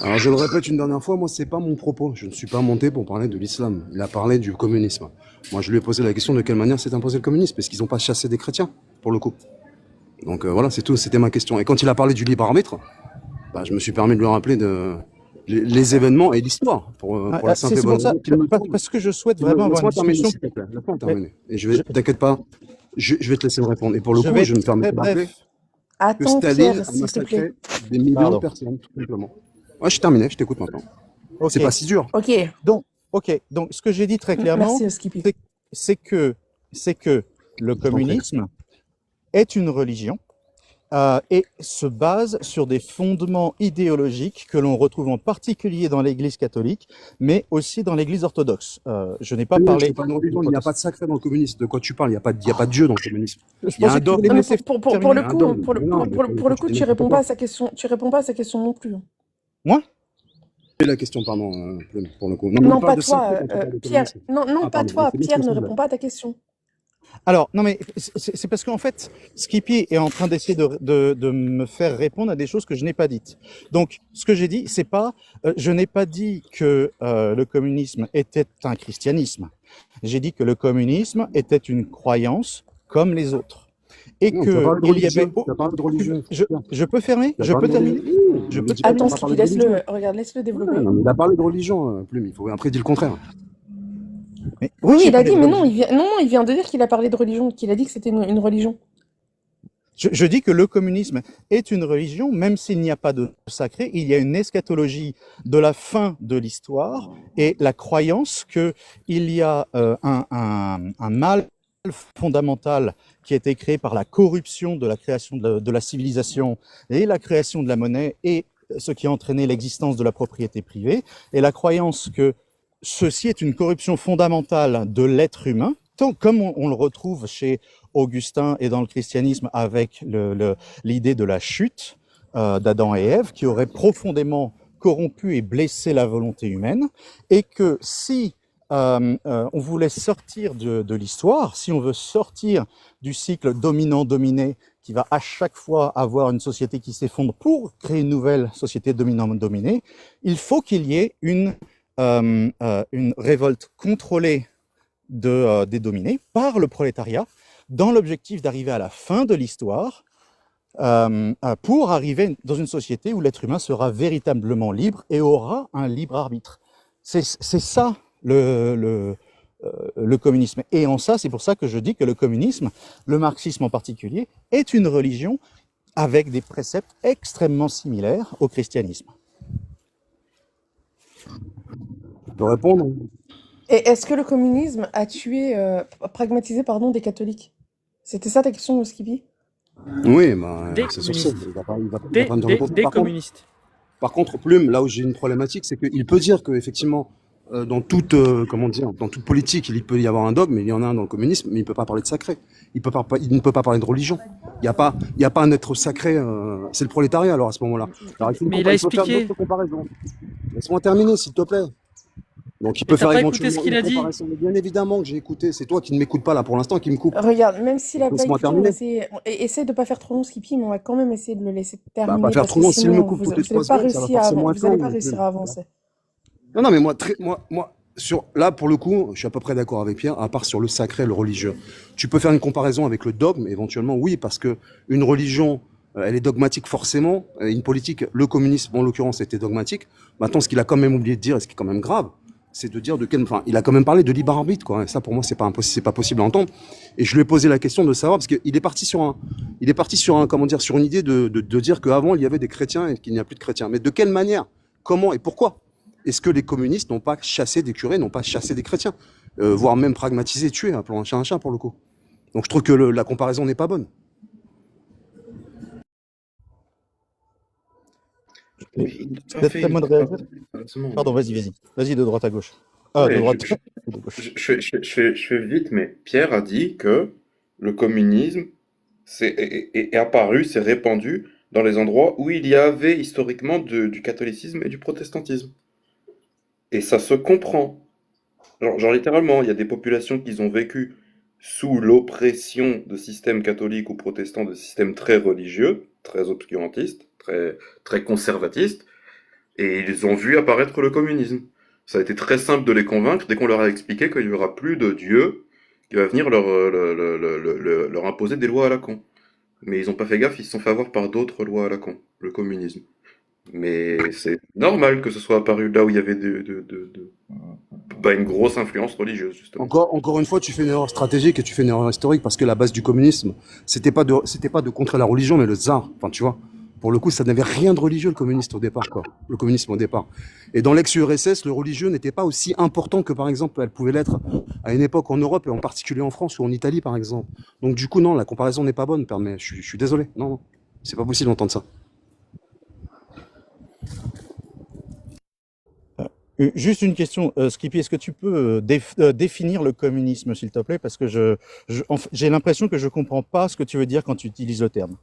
Alors, je le répète une dernière fois, moi, c'est pas mon propos. Je ne suis pas monté pour parler de l'islam. Il a parlé du communisme. Moi, je lui ai posé la question de quelle manière s'est imposé le communisme, parce qu'ils n'ont pas chassé des chrétiens, pour le coup. Donc, voilà, c'est tout. C'était ma question. Et quand il a parlé du libre arbitre, bah, je me suis permis de lui rappeler les événements et l'histoire, pour la simple et C'est bonne pour ça, raison qu'il me parce que je souhaite vraiment avoir une Laisse-moi terminer, discussion. s'il te plaît. Laisse-moi Mais terminer. Et t'inquiète pas, je vais te laisser me répondre. Et pour le je coup, vais je me être permets très de rappeler bref. que Attends, Staline Pierre, a s'il te plaît. massacré des millions de Pardon. personnes, tout simplement. Ouais, je suis terminé, je t'écoute maintenant. Ok. C'est pas si dur. Ok, Donc, ce que j'ai dit très clairement, merci Skippy. c'est que le communisme est une religion et se base sur des fondements idéologiques que l'on retrouve en particulier dans l'Église catholique, mais aussi dans l'Église orthodoxe. Je n'ai pas Oui, parlé. c'est pas une religion, il n'y a pas de sacré dans le communisme. De quoi tu parles? Il n'y a pas de Dieu dans le communisme. Je Il y a pensais un que tu dogme. voulais Non, me mais laisser pour terminer. le Un coup, dogme. pour le, Mais non, pour, mais pour le coup, c'est tu n'importe réponds quoi. pas à sa question. Tu réponds pas à sa question non plus. Moi? C'est la question, pardon, Plume, pour le coup. Non, mais on Non, parle pas de toi, sacré quand on parle de Pierre. communisme. Non, non, Ah, pas pardon, toi. c'est bien ce Pierre que ne je répond pas à ta question. Alors, non, mais c'est parce qu'en fait, Skippy est en train d'essayer de me faire répondre à des choses que je n'ai pas dites. Donc, ce que j'ai dit, c'est pas, je n'ai pas dit que le communisme était un christianisme. J'ai dit que le communisme était une croyance comme les autres. Et Non, tu as que parlé de il y religieux. avait. Tu as parlé de religieux. Je peux fermer? Tu as Je parlé peux de terminer? religieux. Je Ne peux dis pas qu'on Attends, va Skippy, parler de religion. regarde, laisse-le Ouais, développer. non, mais il a parlé de religion, Plume. Il faut après dire le contraire. Mais Oui, j'ai il a parlé dit, de mais non, religion. il vient de dire qu'il a parlé de religion, qu'il a dit que c'était une religion. Je dis que le communisme est une religion, même s'il n'y a pas de sacré, il y a une eschatologie de la fin de l'histoire et la croyance qu'il y a un mal fondamental qui a été créé par la corruption de la création de la civilisation et la création de la monnaie et ce qui a entraîné l'existence de la propriété privée, et la croyance que ceci est une corruption fondamentale de l'être humain, comme on le retrouve chez Augustin et dans le christianisme avec l'idée de la chute d'Adam et Ève, qui aurait profondément corrompu et blessé la volonté humaine, et que si on voulait sortir de l'histoire, si on veut sortir du cycle dominant-dominé, qui va à chaque fois avoir une société qui s'effondre pour créer une nouvelle société dominant-dominée, il faut qu'il y ait une révolte contrôlée des dominés par le prolétariat, dans l'objectif d'arriver à la fin de l'histoire, pour arriver dans une société où l'être humain sera véritablement libre et aura un libre arbitre. C'est ça le communisme. Et en ça, c'est pour ça que je dis que le communisme, le marxisme en particulier, est une religion avec des préceptes extrêmement similaires au christianisme. Tu peux répondre? Et est-ce que le communisme a tué, pragmatisé, pardon, des catholiques? C'était ça ta question, Skippy? Oui, bah, Des c'est sur ça. communistes. Il va pas me Des répondre. communistes. Par contre, Plume, là où j'ai une problématique, c'est qu'il peut dire qu'effectivement, dans toute, dans toute politique, il peut y avoir un dogme, mais il y en a un dans le communisme, mais il peut pas parler de sacré. Il ne peut pas parler de religion. Il y a pas un être sacré, c'est le prolétariat, alors, à ce moment-là. Alors, Mais il a peut faire expliqué. d'autres comparaisons. Laisse-moi terminer, s'il te plaît. Donc, il peut Mais t'as faire pas écouté éventuellement ce qu'il une a dit? comparaison. Mais bien évidemment que j'ai écouté. C'est toi qui ne m'écoutes pas, là, pour l'instant, qui me coupe. Regarde, même s'il a pas Laisse-moi écouté, on va terminer. essayer, essaie de pas faire trop long, Skippy, mais on va quand même essayer de le laisser Bah, terminer, pas faire parce trop que long. S'il me sinon, coupe vous toutes les n'allez 3 pas secondes, ça va réussir à forcément être vous allez long. pas réussir à avancer. Non, non, mais là, pour le coup, je suis à peu près d'accord avec Pierre, à part sur le sacré, le religieux. Tu peux faire une comparaison avec le dogme, éventuellement, oui, parce que une religion, elle est dogmatique forcément, et une politique, le communisme, en l'occurrence, était dogmatique. Maintenant, ce qu'il a quand même oublié de dire, et ce qui est quand même grave, c'est de dire enfin, il a quand même parlé de libre arbitre, quoi. Et ça, pour moi, c'est pas possible à entendre. Et je lui ai posé la question de savoir, parce qu'il est parti sur comment dire, sur une idée de dire qu'avant, il y avait des chrétiens et qu'il n'y a plus de chrétiens. Mais de quelle manière? Comment et pourquoi? Est-ce que les communistes n'ont pas chassé des curés, n'ont pas chassé des chrétiens, voire même pragmatisé, tué, appelant un chat pour le coup. Donc je trouve que la comparaison n'est pas bonne. Oui, tout à Peut-être fait. à moi de réagir. Heureusement. Pardon, vas-y. Vas-y de droite à gauche. Ah, de Ouais, droite de gauche. je fais vite, mais Pierre a dit que le communisme est apparu, s'est répandu dans les endroits où il y avait historiquement du catholicisme et du protestantisme. Et ça se comprend. Genre littéralement, il y a des populations qui ont vécu sous l'oppression de systèmes catholiques ou protestants, de systèmes très religieux, très obscurantistes, très conservatistes, et ils ont vu apparaître le communisme. Ça a été très simple de les convaincre dès qu'on leur a expliqué qu'il n'y aura plus de Dieu qui va venir leur imposer des lois à la con. Mais ils n'ont pas fait gaffe, ils se sont fait avoir par d'autres lois à la con, le communisme. Mais c'est normal que ce soit apparu là où il y avait une grosse influence religieuse, justement. Encore une fois, tu fais une erreur stratégique et tu fais une erreur historique parce que la base du communisme, c'était pas de contrer la religion, mais le tsar. Enfin, tu vois. Pour le coup, ça n'avait rien de religieux, le communiste, au départ, quoi. Le communisme, au départ. Et dans l'ex-URSS, le religieux n'était pas aussi important que, par exemple, elle pouvait l'être à une époque en Europe et en particulier en France ou en Italie, par exemple. Donc, du coup, non, la comparaison n'est pas bonne, permet. Je suis désolé. Non. C'est pas possible d'entendre ça. Juste une question, Skippy, est-ce que tu peux définir le communisme, s'il te plaît? Parce que j'ai l'impression que je comprends pas ce que tu veux dire quand tu utilises le terme.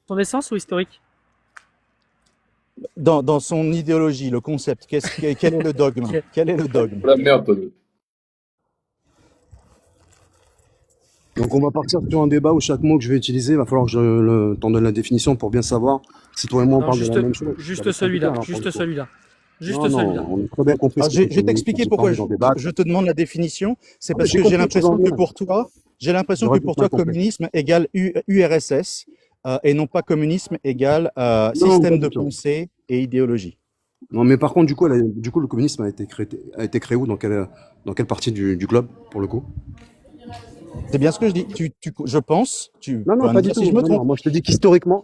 Son essence ou historique? Dans son idéologie, le concept, quel est le dogme? Ok. Quel est le dogme? La merde, Tony. Donc, on va partir sur un débat où chaque mot que je vais utiliser, il va falloir que t'en donne la définition pour bien savoir si toi et moi on Non, parle de la même chose. juste celui-là, juste celui-là. Juste Non, celui-là. on a très bien compris. Alors, ce que je vais t'expliquer j'ai pourquoi parlé d'en débattre. je te demande la définition. C'est Non, mais parce j'ai que j'ai compris, tu vas en l'impression que dire. pour toi, J'aurais tout bien compris. communisme égale URSS et non pas communisme égale Non, système pas de du tout. pensée et idéologie. Non, mais par contre, du coup, le communisme a été créé où? Dans quelle partie du globe, pour le coup? C'est bien ce que je dis. Je pense. Tu Non, peux pas me du dire tout. si je me Non, trompe. moi, je te dis qu'historiquement,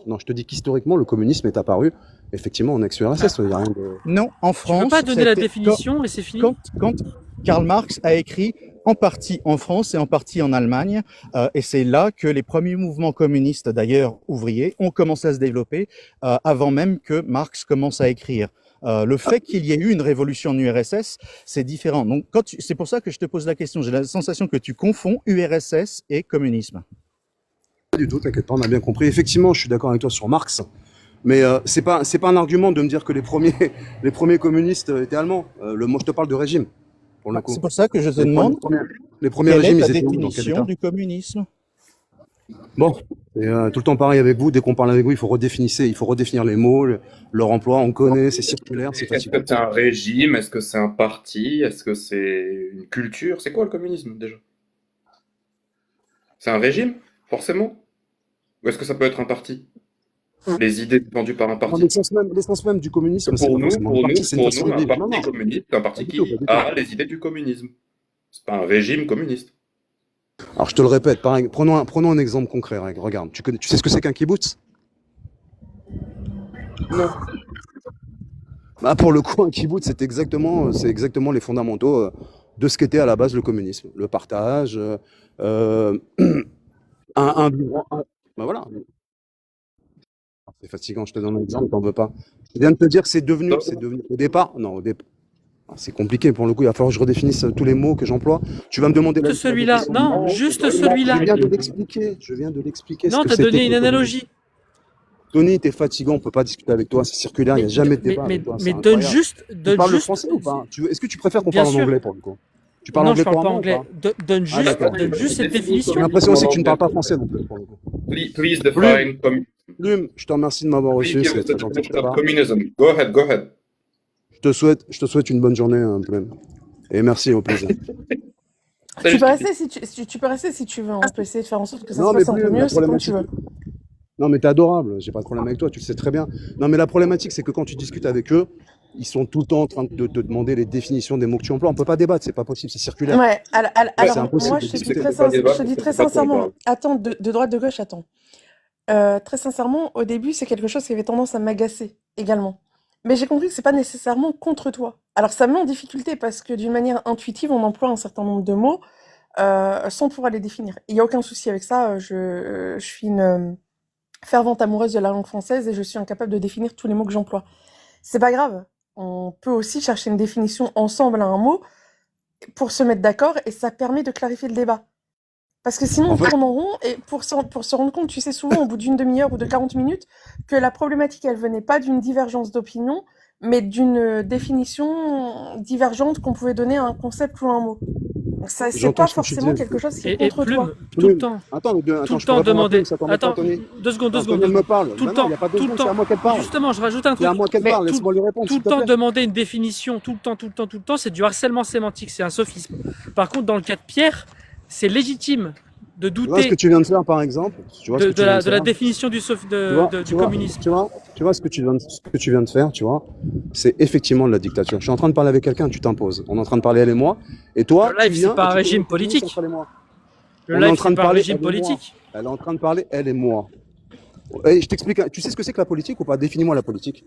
le communisme est apparu, effectivement, en ex-URSS. Il y a rien de... Non, en Tu peux France. pas donner la c'était- définition et c'est fini? quand Karl Marx a écrit en partie en France et en partie en Allemagne, et c'est là que les premiers mouvements communistes, d'ailleurs ouvriers, ont commencé à se développer avant même que Marx commence à écrire. Le fait qu'il y ait eu une révolution en URSS, c'est différent. Donc, c'est pour ça que je te pose la question. J'ai la sensation que tu confonds URSS et communisme. Pas du tout, t'inquiète pas, on a bien compris. Effectivement, je suis d'accord avec toi sur Marx, mais c'est pas un argument de me dire que les premiers communistes étaient allemands. Moi, je te parle de régime, pour le coup. C'est pour ça que je te Les demande premiers quelle est régimes, la ils étaient où, dans quel définition état? du communisme. Bon, et, tout le temps pareil avec vous. Dès qu'on parle avec vous, il faut redéfinir les mots, leur emploi. On connaît, c'est circulaire, c'est Est-ce fatigant. que c'est un régime? Est-ce que c'est un parti? Est-ce que c'est une culture? C'est quoi le communisme déjà? C'est un régime, forcément? Ou est-ce que ça peut être un parti? Les idées défendues par un Non, parti? l'essence même du communisme, c'est Pour pas nous, forcément un parti, c'est une façon de un vivre. parti Non, communiste, c'est un parti pas du tout, qui pas du a les idées du communisme. C'est pas un régime communiste. Alors, je te le répète, pareil, prenons un exemple concret. Regarde, tu sais ce que c'est qu'un kibbutz? Non. Bah, pour le coup, un kibbutz, c'est exactement les fondamentaux de ce qu'était à la base le communisme. Le partage, bah voilà. C'est fatigant, je te donne un exemple, t'en veux pas. Je viens de te dire que c'est devenu au départ. Non, c'est compliqué pour le coup, il va falloir que je redéfinisse tous les mots que j'emploie. Tu vas me demander Juste celui-là. Non, juste celui-là. Je viens de l'expliquer. Non, t'as donné une analogie. Tony, t'es fatigant, on peut pas discuter avec toi, c'est circulaire, il n'y a jamais de débat Mais avec toi. mais c'est donne incroyable. juste, Tu donne parles le juste. français ou pas? Est-ce que tu préfères qu'on Bien parle en sûr. anglais pour le coup? Tu parles Non, anglais je parle pas couramment ou anglais. Donne Ah, d'accord. donne juste cette J'ai définition. l'impression aussi que tu ne parles pas français non plus pour le coup. Please define Plume, je te remercie de m'avoir reçu, c'est très gentil de ta part. communism. Go ahead. Je te souhaite une bonne journée, Plume. Et merci, au plaisir. Tu peux rester tu peux rester si tu veux. On peut essayer de faire en sorte que ça se passe un peu Plume, la mieux. C'est comme tu problématique. veux. Non, mais t'es adorable. J'ai pas de problème avec toi. Tu le sais très bien. Non, mais la problématique, c'est que quand tu discutes avec eux, ils sont tout le temps en train de te demander les définitions des mots que tu emploies. On peut pas débattre. C'est pas possible. C'est circulaire. Ouais, alors, C'est impossible moi, de je te dis discuter. je te dis très sincèrement, attends, de droite, de gauche, attends. Très sincèrement, au début, c'est quelque chose qui avait tendance à m'agacer également. Mais j'ai compris que c'est pas nécessairement contre toi. Alors, ça me met en difficulté parce que d'une manière intuitive, on emploie un certain nombre de mots sans pouvoir les définir. Il n'y a aucun souci avec ça. Je suis une fervente amoureuse de la langue française et je suis incapable de définir tous les mots que j'emploie. C'est pas grave. On peut aussi chercher une définition ensemble à un mot pour se mettre d'accord et ça permet de clarifier le débat. Parce que sinon, En on fait, tourne en rond et pour se rendre compte, tu sais, souvent au bout d'une demi-heure ou de 40 minutes, que la problématique, elle venait pas d'une divergence d'opinion, mais d'une définition divergente qu'on pouvait donner à un concept ou à un mot. Donc ça, c'est j'entends pas ce que tu forcément dis. quelque chose qui est Et contre toi. Plume, tout le Plume, temps, attends, tout attends, le je peux temps répondre à demander. Plume, ça t'embête pas, Attends, Tony? 2 secondes, 2 Non, secondes, Tony 2 me secondes. parle. Tout Bah le non, il temps, n'y a pas 2 tout le secondes, c'est à temps. moi qu'elle parle. Justement, je rajoute un C'est à truc. moi qu'elle Mais parle, laisse-moi lui répondre, tout s'il le te temps plaît. demander une définition, tout le temps, c'est du harcèlement sémantique, c'est un sophisme. Par contre, dans le cas de Pierre, c'est légitime de Tu vois ce que douter tu viens de faire, par exemple? Tu vois ce que tu viens de de la faire? définition du Tu vois, communisme. tu vois ce que tu viens de faire, tu vois? C'est effectivement de la dictature. Je suis en train de parler avec quelqu'un, tu t'imposes. On est en train de parler, elle et moi. Et toi, Le tu live, c'est viens pas et un tu régime communiques politique. entre elle et moi. Le On est en live, train c'est de pas un parler, régime elle et moi. politique. Elle est en train de parler, elle et moi. Et je t'explique, tu sais ce que c'est que la politique ou pas? Définis-moi la politique.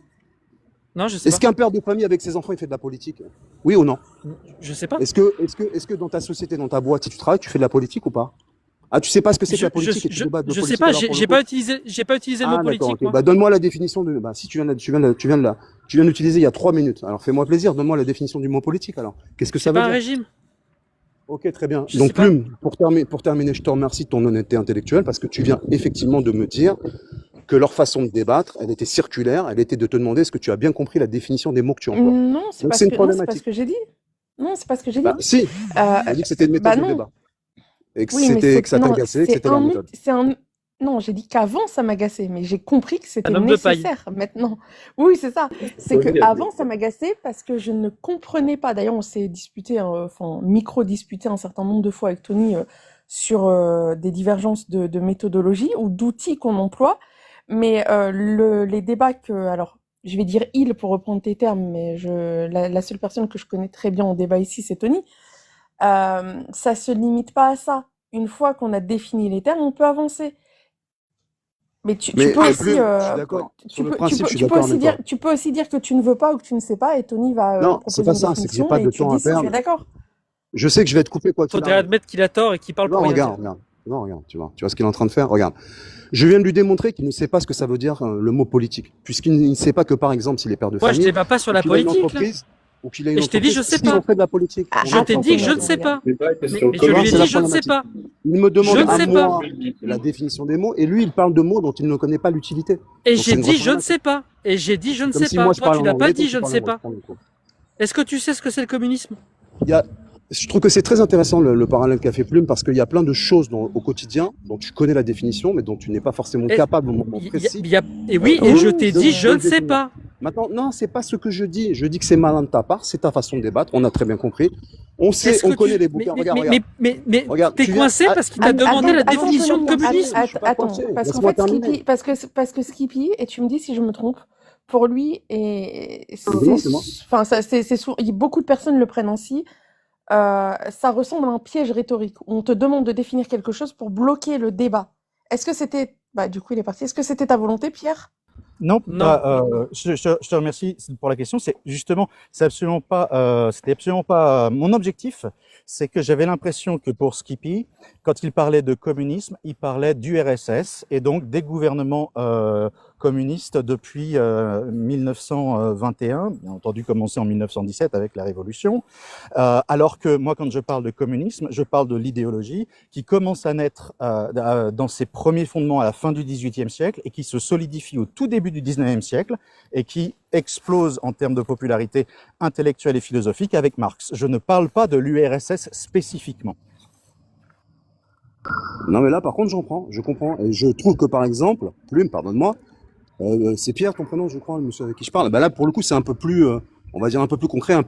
Non, je sais Est-ce pas. qu'un père de famille avec ses enfants, il fait de la politique? Oui ou non? Je sais pas. Est-ce que dans ta société, dans ta boîte, si tu travailles, tu fais de la politique ou pas? Ah, tu sais pas ce que c'est que la politique et tu débats de Je sais politique pas, alors pour le j'ai coup? pas utilisé le mot Ah, d'accord, politique, ok. moi. Bah, donne-moi la définition de. Bah, si tu viens de l'utiliser il y a 3 minutes. Alors, fais-moi plaisir, donne-moi la définition du mot politique, alors. Qu'est-ce que ça C'est veut pas un dire? régime. Ok, très bien. Je sais Donc, pas. Plume, pour terminer, je te remercie de ton honnêteté intellectuelle parce que tu viens effectivement de me dire que leur façon de débattre, elle était circulaire, elle était de te demander est-ce que tu as bien compris la définition des mots que tu emploies. Non, c'est Donc, pas c'est ce une que, non, c'est pas ce problématique. que j'ai dit. Non, c'est pas ce que j'ai dit. Bah, si, Euh, tu as dit que c'était une bah méthode de non. débat. Et que Oui, mais c'était, que ça non, t'agaçait, que c'est c'était leur un, méthode. c'est un, non, j'ai dit qu'avant ça m'agaçait, mais j'ai compris que Un c'était homme de paille. nécessaire maintenant. Oui, c'est ça. C'est que avant ça m'agaçait parce que je ne comprenais pas. D'ailleurs, on s'est disputé, hein, enfin, micro-disputé un certain nombre de fois avec Tony sur des divergences de méthodologie ou d'outils qu'on emploie. Mais les débats alors, je vais dire il pour reprendre tes termes, mais la seule personne que je connais très bien en débat ici, c'est Tony. Ça se limite pas à ça. Une fois qu'on a défini les termes, on peut avancer. Mais tu Mais peux aussi, Plume, je suis d'accord. Sur le principe, je suis tu peux d'accord aussi avec dire, toi. tu peux aussi dire que tu ne veux pas ou que tu ne sais pas, et Tony va Non, c'est proposer pas une ça, c'est que j'ai définition pas et de tu temps dis à si tu es perdre. d'accord. Je sais que je vais être coupé quoi qu'il Faudrait arrive. admettre qu'il a tort et qu'il parle pour Non, rien dire. regarde. Non, regarde, tu vois ce qu'il est en train de faire? Regarde. Je viens de lui démontrer qu'il ne sait pas ce que ça veut dire le mot politique, puisqu'il ne sait pas que, par exemple, s'il est père de Moi, je famille, débat pas sur ou la qu'il a une politique, là. entreprise, ou qu'il a une Et je t'ai dit, entreprise, je sais s'ils ont pas. fait de la politique. Ah, On Je entend t'ai attends, dit que Tony. je ne Tony, sais pas. C'est pas une Mais question je Tu lui vois, ai c'est dit, la je ne sais problématique. pas. Il me Je demande ne à sais pas. moi la définition des mots, et lui, il parle de mots dont il ne connaît pas l'utilité. Et Donc c'est j'ai une vraie dit, je ne problématique. sais pas. Et j'ai dit, je ne Comme sais si pas. moi je Toi, parle tu en n'as pas anglais, toi dit, tu je ne parles sais en pas. russe. Est-ce que tu sais ce que c'est le communisme? Il y a, je trouve que c'est très intéressant le parallèle qu'a fait Plume parce qu'il y a plein de choses au quotidien dont tu connais la définition mais dont tu n'es pas forcément Et, capable au moment y- y- précis y a- et oui, et je t'ai dit, je de ne sais définir. pas. Maintenant, non, c'est pas ce que je dis. Je dis que c'est malin de ta part, c'est ta façon de débattre. On a très bien compris. On sait, Est-ce on que connaît tu... les bouquins. Regarde, Mais regarde. t'es Tu viens. coincé parce qu'il t'a demandé la définition de Tony, communisme. Je suis pas attends, coincé. parce qu'en Laisse-moi fait, terminer. parce que Skippy, et tu me dis si je me trompe, pour lui, et Dis-moi, dis-moi. enfin, beaucoup de personnes le prennent ainsi. Ça ressemble à un piège rhétorique. On te demande de définir quelque chose pour bloquer le débat. Est-ce que c'était, bah, du coup, il est parti. Est-ce que c'était ta volonté, Pierre? Non, Non. je te remercie pour la question. C'est justement, c'était absolument pas mon objectif. C'est que j'avais l'impression que pour Skippy, quand il parlait de communisme, il parlait du RSS et donc des gouvernements communistes depuis 1921, bien entendu commencé en 1917 avec la Révolution. Alors que moi, quand je parle de communisme, je parle de l'idéologie qui commence à naître dans ses premiers fondements à la fin du XVIIIe siècle et qui se solidifie au tout début du XIXe siècle et qui explose en termes de popularité intellectuelle et philosophique avec Marx. Je ne parle pas de l'URSS spécifiquement. Non, mais là, par contre, je comprends. Et je trouve que, par exemple, Plume, pardonne-moi, c'est Pierre ton prénom, je crois, le monsieur avec qui je parle. Bah là, pour le coup, c'est un peu plus on va dire un peu plus concret, un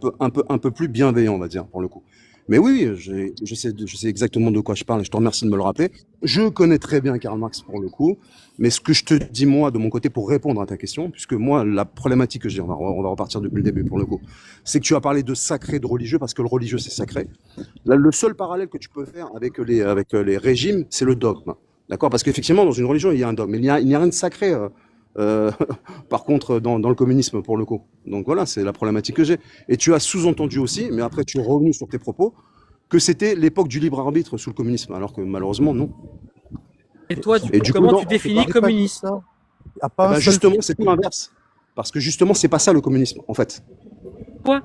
peu plus bienveillant, on va dire, pour le coup. Mais oui, je sais exactement de quoi je parle et je te remercie de me le rappeler. Je connais très bien Karl Marx pour le coup, mais ce que je te dis moi de mon côté pour répondre à ta question, puisque moi la problématique que j'ai, on va repartir depuis le début pour le coup, c'est que tu as parlé de sacré, de religieux, parce que le religieux c'est sacré. Là, le seul parallèle que tu peux faire avec les régimes, c'est le dogme. D'accord? Parce qu'effectivement, dans une religion, il y a un dogme, mais il n'y a rien de sacré. Euh, par contre, dans le communisme, pour le coup. Donc voilà, c'est la problématique que j'ai. Et tu as sous-entendu aussi, mais après tu es revenu sur tes propos, que c'était l'époque du libre arbitre sous le communisme, alors que malheureusement, non. Et toi, du Et coup, du coup, comment non, tu on définis peut pas dire communisme? ça. Il y a pas un Ben seul justement, c'est tout l'inverse. Parce que justement, c'est pas ça le communisme, en fait. Quoi?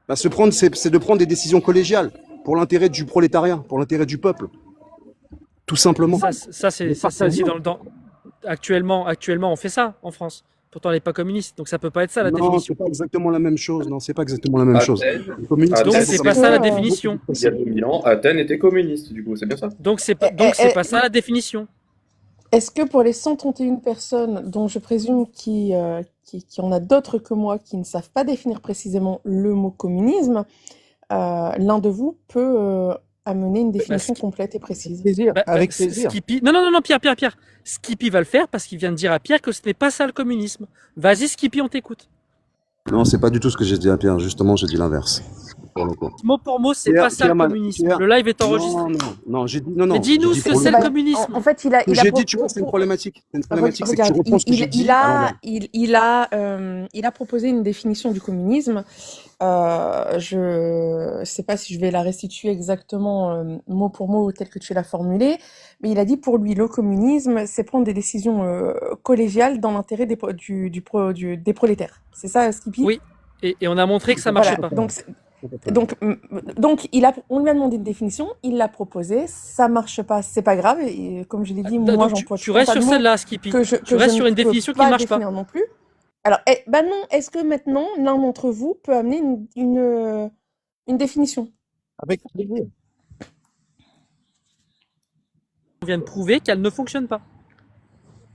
Ben, c'est de prendre des décisions collégiales pour l'intérêt du prolétariat, pour l'intérêt du peuple. Tout simplement. C'est aussi actuellement, on fait ça en France. Pourtant, on n'est pas communiste, donc ça peut pas être ça la Non, définition. c'est pas exactement la même chose. Non, c'est pas exactement la même chose. Athènes, Le communisme, Donc Athènes, c'est pas ça la définition. il y a 2000 ans, Athènes était communiste, du coup, c'est bien ça. Donc c'est pas ça la définition. Est-ce que pour les 131 personnes, dont je présume qui en a d'autres que moi, qui ne savent pas définir précisément le mot communisme, l'un de vous peut amener une définition complète et précise? plaisir, avec plaisir. Skippy... Non, Pierre. Skippy va le faire parce qu'il vient de dire à Pierre que ce n'est pas ça le communisme. Vas-y, Skippy, on t'écoute. Non, c'est pas du tout ce que j'ai dit à Pierre. Justement, j'ai dit l'inverse. Pour le coup. Mot pour mot, c'est Pierre- pas ça le Pierre- communisme. Pierre- Le live est enregistré. Non, j'ai dit non. Mais dis-nous j'ai ce dit que c'est pour le communisme. En fait, il a J'ai pro- dit, tu vois, c'est une problématique. C'est une problématique, c'est que Regarde, tu reprends ce que j'ai dit. il a proposé une définition du communisme. Je sais pas si je vais la restituer exactement mot pour mot tel que tu l'as formulé, mais il a dit pour lui le communisme, c'est prendre des décisions collégiales dans l'intérêt des prolétaires. C'est ça, Skippy? Oui. Et on a montré que ça marchait Voilà. pas. Donc on lui a demandé une définition, il l'a proposée, ça marche pas, c'est pas grave. Et comme je l'ai dit, moi Donc, j'emploie tu restes sur celle-là, Skippy. Tu restes sur une définition qui ne marche pas. Non plus. Alors, non, est-ce que maintenant l'un d'entre vous peut amener une définition? Avec plaisir. On vient de prouver qu'elle ne fonctionne pas.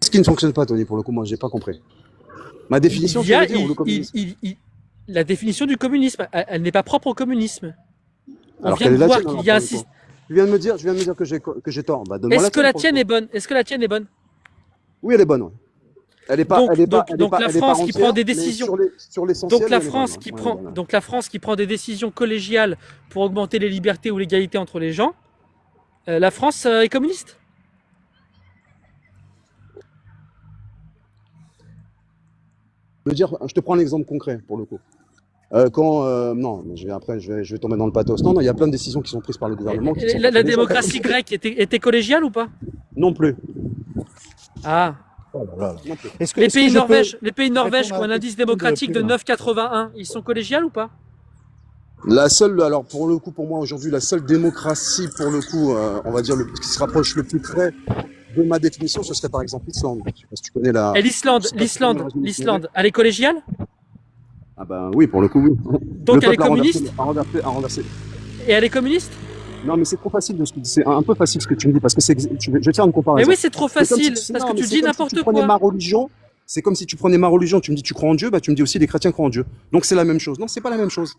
Ce qui ne fonctionne pas, Tony, pour le coup, moi, j'ai pas compris. Ma définition, Il y a- tu veux dire, ou le communisme la définition du communisme, elle n'est pas propre au communisme. On Alors vient qu'elle de est la voir tienne, qu'il alors, y a un pour le coup. système. Tu viens de me dire que j'ai tort. Bah, donne-moi Est-ce que la pour le tienne coup. est bonne? Est-ce que la tienne est bonne? Oui, elle est bonne. Ouais. Elle est pas. Donc- elle est pas- donc- elle est donc pas- la elle est pas France qui entière, prend des mais décisions. Sur l'essentiel. Donc la elle est France bonne, qui ouais, prend, elle est bonne. donc la France qui prend des décisions collégiales pour augmenter les libertés ou l'égalité entre les gens, la France est communiste. Je te prends un exemple concret pour le coup. Non, mais je vais tomber dans le pathos. Non, il y a plein de décisions qui sont prises par le gouvernement. qui sont La pas démocratie grecque était collégiale ou pas? Non plus. Ah. Oh là là. Non plus. Est-ce que- Les est-ce que pays je peux- Norvège qui répondre ont à un la indice question démocratique de Pierre 9,81, ils sont collégiales ou pas? La seule, alors pour le coup, pour moi aujourd'hui, la seule démocratie, pour le coup, on va dire qui se rapproche le plus près de ma définition, ce serait par exemple l'Islande. Je sais pas si tu connais la. Et l'Islande, je sais pas si tu connais la résolution. elle est collégiale? Ah ben oui, pour le coup, oui. Donc Le elle est peuple a communiste? a renversé. Et elle est communiste? Non, mais c'est trop facile c'est un peu facile ce que tu me dis parce que je vais te faire une comparaison. Mais oui, c'est trop C'est comme facile, si- parce non, que mais tu c'est dis comme si n'importe tu prenais quoi. ma religion. C'est comme si tu prenais ma religion, tu me dis tu crois en Dieu, bah tu me dis aussi les chrétiens croient en Dieu. Donc c'est la même chose. Non, c'est pas la même chose.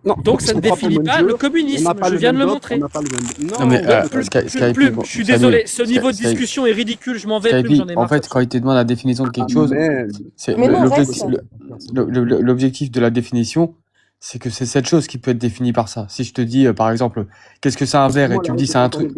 Non, Donc ça ne parce qu'on croit définit au même pas Dieu, le on communisme, n'a pas je le viens de même le dogme, montrer. on n'a pas le même- Non mais Skype, je suis désolé, ce niveau de discussion est ridicule, je m'en vais, Skype, plus j'en ai en marre. fait, quand il te demande la définition de quelque Ah, chose, merde. c'est Mais non, l'objectif, reste. l'objectif de la définition, c'est que c'est cette chose qui peut être définie par ça. Si je te dis, par exemple, qu'est-ce que c'est un verre et tu me dis c'est un truc.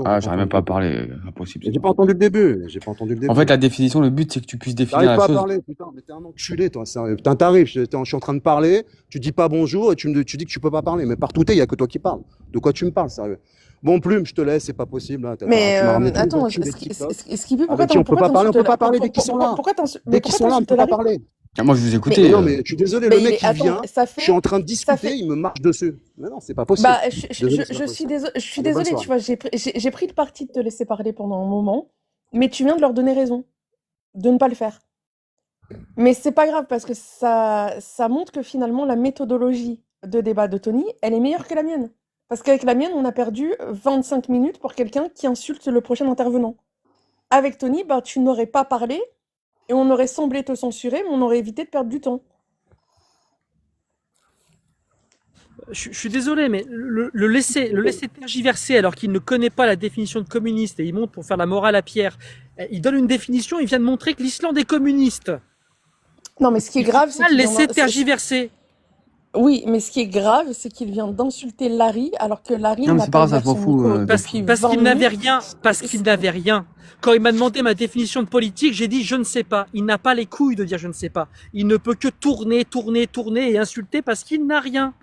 Ah, j'arrive même pas à parler, impossible. J'ai pas entendu le début. J'ai pas entendu le début. En fait, la définition, le but, c'est que tu puisses définir T'arrives la pas à chose. parler, putain, mais t'es un enculé, toi. Putain, t'arrives, je suis en train de parler, tu dis pas bonjour et tu dis que tu peux pas parler. Mais partout il y a que toi qui parles. De quoi tu me parles, sérieux? Bon, Plume, je te laisse, c'est pas possible. Là. Mais Tu m'as ramené tous les attends, enculés de TikTok. Skippy, pourquoi Avec qui on peut pas parler, on peut pas parler dès qu'ils sont là. Pourquoi Dès qu'ils sont là, on ne peut pas parler. Ah, moi, je vous Mais écoutais. non, mais je suis désolé, Mais le mec, il attends, vient, ça je fait... suis en train de discuter, fait- il me marche dessus. Mais non, c'est pas possible. Bah, Désolé, c'est pas je suis possible. désolée, Allez, bonne tu vois, j'ai pris le parti de te laisser parler pendant un moment, mais tu viens de leur donner raison de ne pas le faire. Mais c'est pas grave parce que ça montre que finalement la méthodologie de débat de Tony, elle est meilleure que la mienne. Parce qu'avec la mienne, on a perdu 25 minutes pour quelqu'un qui insulte le prochain intervenant. Avec Tony, bah, tu n'aurais pas parlé et on aurait semblé te censurer, mais on aurait évité de perdre du temps. je suis désolé, mais le laisser tergiverser alors qu'il ne connaît pas la définition de communiste et il monte pour faire la morale à Pierre. Il donne une définition, il vient de montrer que l'Islande est communiste. Non, mais ce qui est grave, c'est Il qu'il le vient laisser d'in- tergiverser. Oui, mais ce qui est grave, c'est qu'il vient d'insulter Larry, alors que Larry Non, mais n'a c'est pas pas grave, ça, ouvert je m'en son fous. micro Parce depuis qu'il 20 n'avait minutes. rien. Parce qu'il n'avait rien. Quand il m'a demandé ma définition de politique, j'ai dit je ne sais pas. Il n'a pas les couilles de dire je ne sais pas. Il ne peut que tourner et insulter parce qu'il n'a rien.